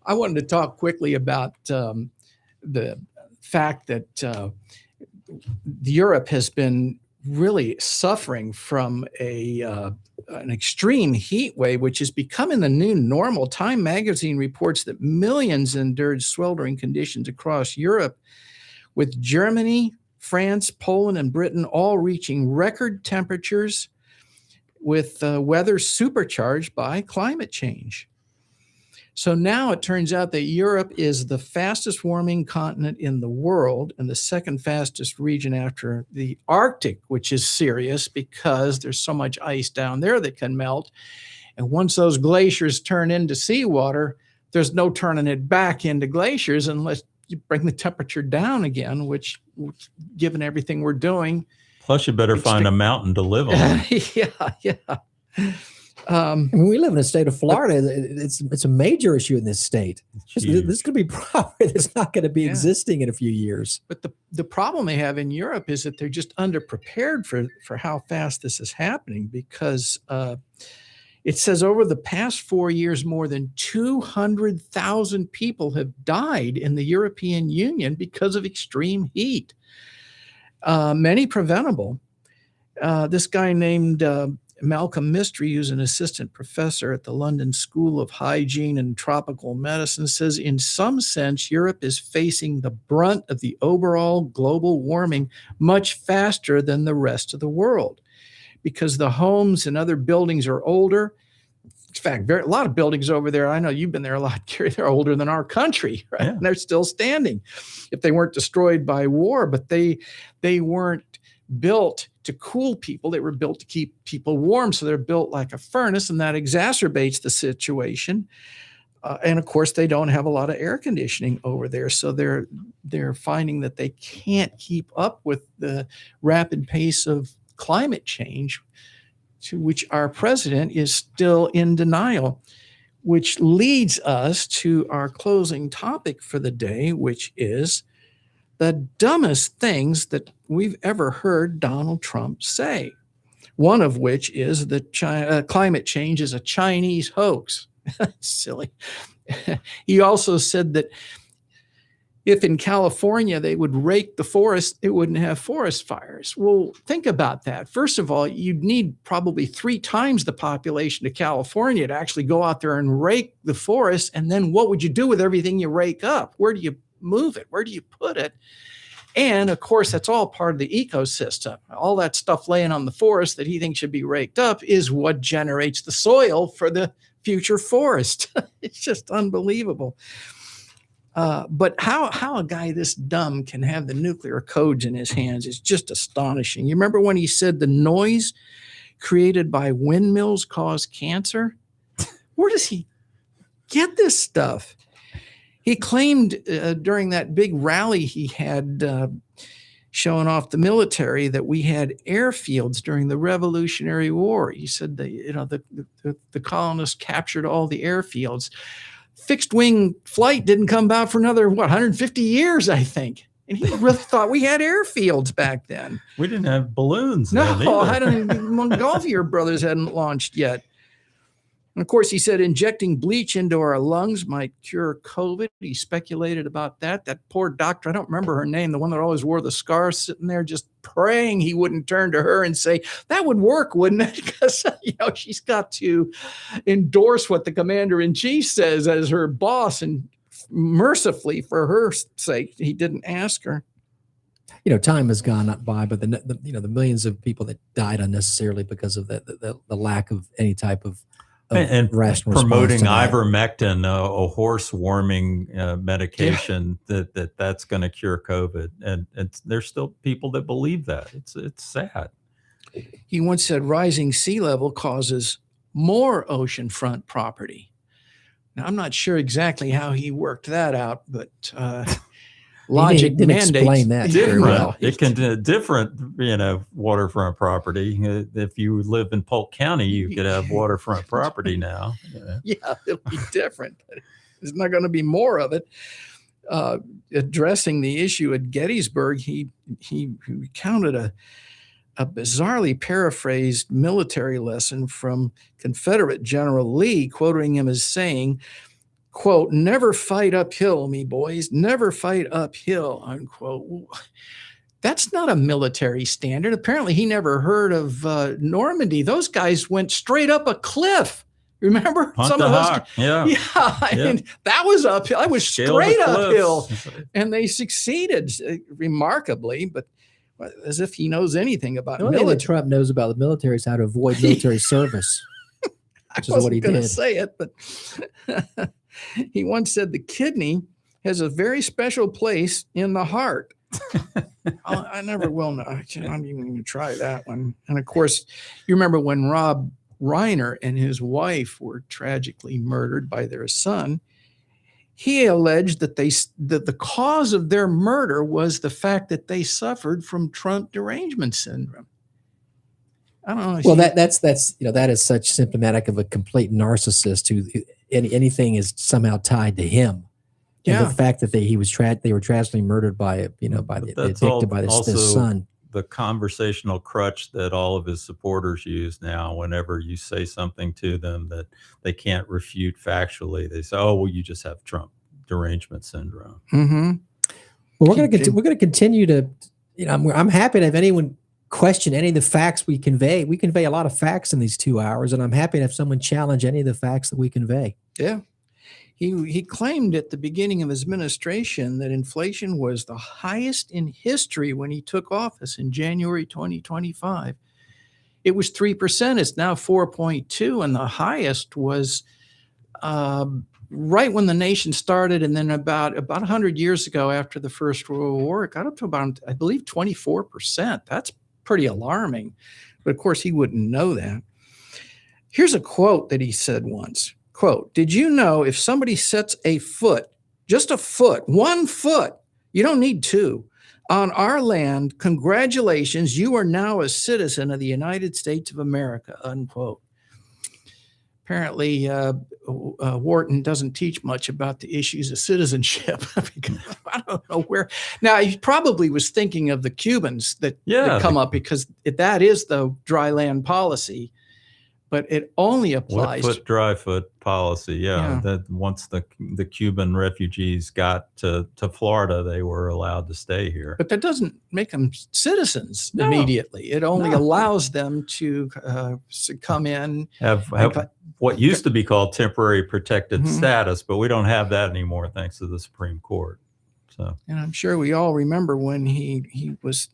L: I wanted to talk quickly about the fact that Europe has been really suffering from an extreme heat wave, which is becoming the new normal. Time magazine reports that millions endured sweltering conditions across Europe, with Germany, France, Poland, and Britain all reaching record temperatures, with weather supercharged by climate change. So now it turns out that Europe is the fastest warming continent in the world and the second fastest region after the Arctic, which is serious because there's so much ice down there that can melt. And once those glaciers turn into seawater, there's no turning it back into glaciers unless you bring the temperature down again, which given everything we're doing.
H: Plus, you better find a mountain to live on.
L: Yeah.
G: We live in a state of Florida. It's a major issue in this state. This could be property that's not going to be existing in a few years.
L: But the problem they have in Europe is that they're just underprepared for how fast this is happening, because it says over the past 4 years, more than 200,000 people have died in the European Union because of extreme heat. Many preventable. This guy named Malcolm Mystery, who's an assistant professor at the London School of Hygiene and Tropical Medicine, says in some sense, Europe is facing the brunt of the overall global warming much faster than the rest of the world because the homes and other buildings are older. In fact, a lot of buildings over there, I know you've been there a lot, Gary, they're older than our country, right? Yeah. And they're still standing if they weren't destroyed by war, but they weren't built to cool people. They were built to keep people warm. So they're built like a furnace, and that exacerbates the situation. And of course, they don't have a lot of air conditioning over there. So they're finding that they can't keep up with the rapid pace of climate change, to which our president is still in denial, which leads us to our closing topic for the day, which is the dumbest things that we've ever heard Donald Trump say. One of which is that climate change is a Chinese hoax. Silly. He also said that if in California they would rake the forest, it wouldn't have forest fires. Well, think about that. First of all, you'd need probably 3 times the population of California to actually go out there and rake the forest. And then what would you do with everything you rake up? Where do you move it? Where do you put it? And of course, that's all part of the ecosystem. All that stuff laying on the forest that he thinks should be raked up is what generates the soil for the future forest. It's just unbelievable. But how a guy this dumb can have the nuclear codes in his hands is just astonishing. You remember when he said the noise created by windmills cause cancer? Where does he get this stuff? He claimed during that big rally he had showing off the military that we had airfields during the Revolutionary War. He said the colonists captured all the airfields. Fixed wing flight didn't come about for another 150 years, I think. And he really thought we had airfields back then.
H: We didn't have balloons.
L: No, I don't even Montgolfier brothers hadn't launched yet. And of course, he said injecting bleach into our lungs might cure COVID. He speculated about that. That poor doctor, I don't remember her name, the one that always wore the scar, sitting there just praying he wouldn't turn to her and say, that would work, wouldn't it? Because, she's got to endorse what the commander-in-chief says as her boss. And mercifully, for her sake, he didn't ask her.
G: Time has gone up by, but the millions of people that died unnecessarily because of the lack of any type of
H: and
G: rational
H: promoting
G: response to that.
H: ivermectin, a horse warming medication that's going to cure COVID, and there's still people that believe that. It's sad.
L: He once said rising sea level causes more oceanfront property. Now, I'm not sure exactly how he worked that out, but logic
G: didn't
L: mandates
G: explain that very well.
H: It can do different, waterfront property. If you live in Polk County, you could have waterfront property now.
L: Yeah, it'll be different. But there's not going to be more of it. Addressing the issue at Gettysburg, he recounted a bizarrely paraphrased military lesson from Confederate General Lee, quoting him as saying, quote, never fight uphill, me boys, never fight uphill, unquote. That's not a military standard. Apparently he never heard of Normandy. Those guys went straight up a cliff. Remember?
H: Some of those. Yeah.
L: And that was uphill. I was straight uphill. And they succeeded remarkably, but as if he knows anything about
G: the only thing that Trump knows about the military is how to avoid military service. Which is what he did.
L: I wasn't going to say it, but he once said the kidney has a very special place in the heart. I never will know. I'm not even going to try that one. And of course, you remember when Rob Reiner and his wife were tragically murdered by their son. He alleged that the cause of their murder was the fact that they suffered from Trump derangement syndrome. I don't know.
G: Well, that is such symptomatic of a complete narcissist who anything is somehow tied to him. And the fact that they were tragically murdered by addicted by his son.
H: The conversational crutch that all of his supporters use now. Whenever you say something to them that they can't refute factually, they say, "Oh, well, you just have Trump derangement syndrome."
L: Mm-hmm.
G: Well, we're going to continue to. I'm happy to have anyone question any of the facts we convey. We convey a lot of facts in these 2 hours, and I'm happy to have someone challenge any of the facts that we convey.
L: Yeah. He claimed at the beginning of his administration that inflation was the highest in history when he took office in January 2025. It was 3%. It's now 4.2%, and the highest was right when the nation started, and then about 100 years ago after the First World War, it got up to about, I believe, 24%. That's pretty alarming. But of course, he wouldn't know that. Here's a quote that he said once. Quote, "Did you know if somebody sets a foot, just a foot, 1 foot, you don't need 2, on our land, congratulations, you are now a citizen of the United States of America," unquote. Apparently, Wharton doesn't teach much about the issues of citizenship. I don't know where. Now, he probably was thinking of the Cubans that come up, because that is the dry land policy. But it only applies.
H: Wet foot, dry foot policy. Yeah. That once the Cuban refugees got to Florida, they were allowed to stay here.
L: But that doesn't make them citizens immediately. It only allows them to come in.
H: Have what used to be called temporary protected status, but we don't have that anymore thanks to the Supreme Court. So,
L: and I'm sure we all remember when he was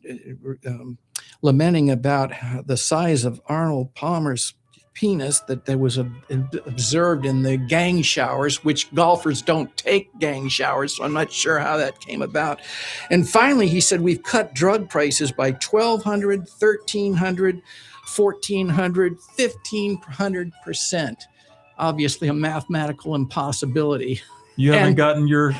L: lamenting about the size of Arnold Palmer's penis that there was observed in the gang showers, which golfers don't take gang showers, so I'm not sure how that came about. And finally, he said, we've cut drug prices by 1,200, 1,300, 1,400, 1,500%. Obviously a mathematical impossibility.
H: You haven't gotten your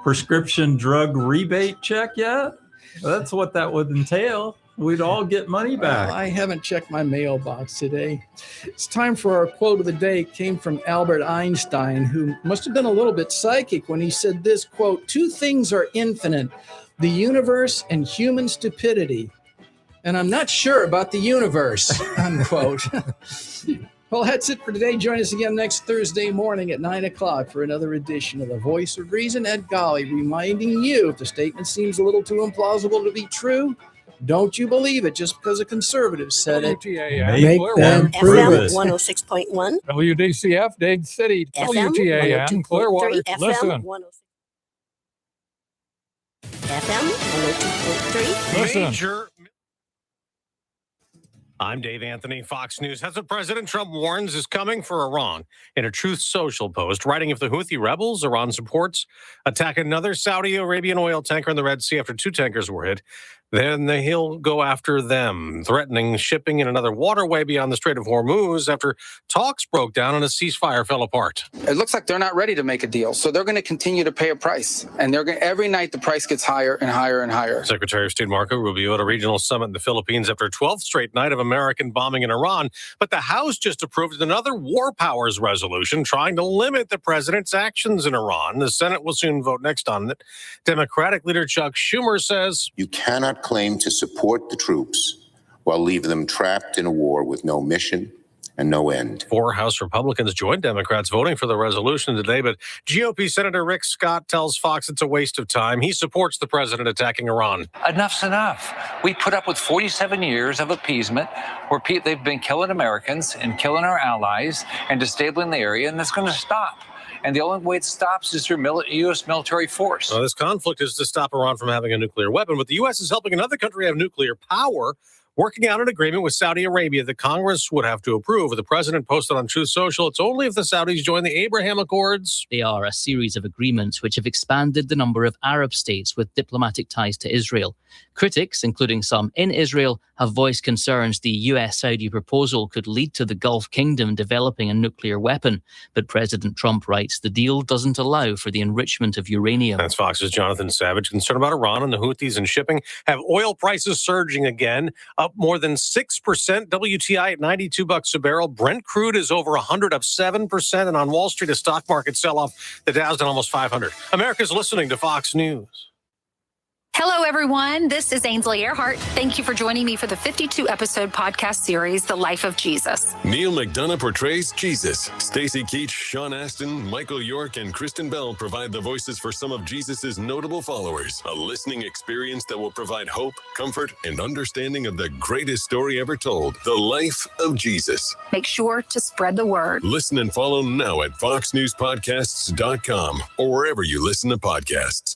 H: prescription drug rebate check yet? That's what that would entail. We'd all get money back.
L: Well, I haven't checked my mailbox today. It's time for our quote of the day. It came from Albert Einstein, who must have been a little bit psychic when he said this, quote, "Two things are infinite, the universe and human stupidity. And I'm not sure about the universe," unquote. Well, that's it for today. Join us again next Thursday morning at 9 o'clock for another edition of The Voice of Reason. Ed Golly reminding you, if the statement seems a little too implausible to be true, don't you believe it just because a conservative said it.
O: Make
L: them prove it.
N: 106.1.
O: WDCF, Dade City, WTAN, Clearwater. Listen.
N: FM 102.3.
O: Listen.
Q: I'm Dave Anthony. Fox News has what President Trump warns is coming for Iran in a Truth Social post, writing if the Houthi rebels Iran supports attack another Saudi Arabian oil tanker in the Red Sea after 2 tankers were hit, then he'll go after them, threatening shipping in another waterway beyond the Strait of Hormuz after talks broke down and a ceasefire fell apart.
P: It looks like they're not ready to make a deal, so they're going to continue to pay a price. And every night the price gets higher and higher and higher.
Q: Secretary of State Marco Rubio at a regional summit in the Philippines after a 12th straight night of American bombing in Iran. But the House just approved another war powers resolution trying to limit the president's actions in Iran. The Senate will soon vote next on it. Democratic leader Chuck Schumer says,
R: "You cannot claim to support the troops while leaving them trapped in a war with no mission and no end."
Q: 4 House Republicans joined Democrats voting for the resolution today, but GOP Senator Rick Scott tells Fox it's a waste of time. He supports the president attacking Iran.
X: Enough's enough. We put up with 47 years of appeasement where they've been killing Americans and killing our allies and disabling the area, and that's going to stop. And the only way it stops is through U.S. military force.
Q: This conflict is to stop Iran from having a nuclear weapon, but the U.S. is helping another country have nuclear power, working out an agreement with Saudi Arabia that Congress would have to approve. The president posted on Truth Social, it's only if the Saudis join the Abraham Accords.
S: They are a series of agreements which have expanded the number of Arab states with diplomatic ties to Israel. Critics, including some in Israel, have voiced concerns the US-Saudi proposal could lead to the Gulf Kingdom developing a nuclear weapon. But President Trump writes the deal doesn't allow for the enrichment of uranium.
Q: That's Fox's Jonathan Savage. Concerned about Iran and the Houthis and shipping have oil prices surging again, up more than 6%. WTI at $92 a barrel. Brent crude is over 100, up 7%. And on Wall Street, a stock market sell-off. The Dow's down almost 500. America's listening to Fox News.
A: Hello, everyone. This is Ainsley Earhart. Thank you for joining me for the 52-episode podcast series, The Life of Jesus.
T: Neil McDonough portrays Jesus. Stacey Keach, Sean Astin, Michael York, and Kristen Bell provide the voices for some of Jesus's notable followers. A listening experience that will provide hope, comfort, and understanding of the greatest story ever told, The Life of Jesus.
A: Make sure to spread the word.
T: Listen and follow now at foxnewspodcasts.com or wherever you listen to podcasts.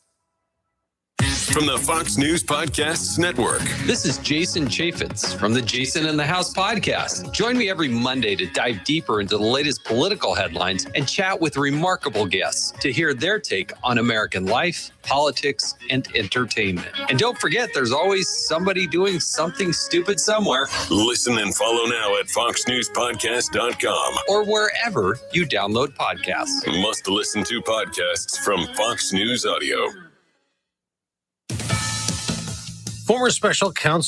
T: From the Fox News Podcasts Network.
U: This is Jason Chaffetz from the Jason in the House podcast. Join me every Monday to dive deeper into the latest political headlines and chat with remarkable guests to hear their take on American life, politics, and entertainment. And don't forget, there's always somebody doing something stupid somewhere.
T: Listen and follow now at foxnewspodcast.com
U: or wherever you download podcasts.
T: Must listen to podcasts from Fox News Audio.
Q: Former special counsel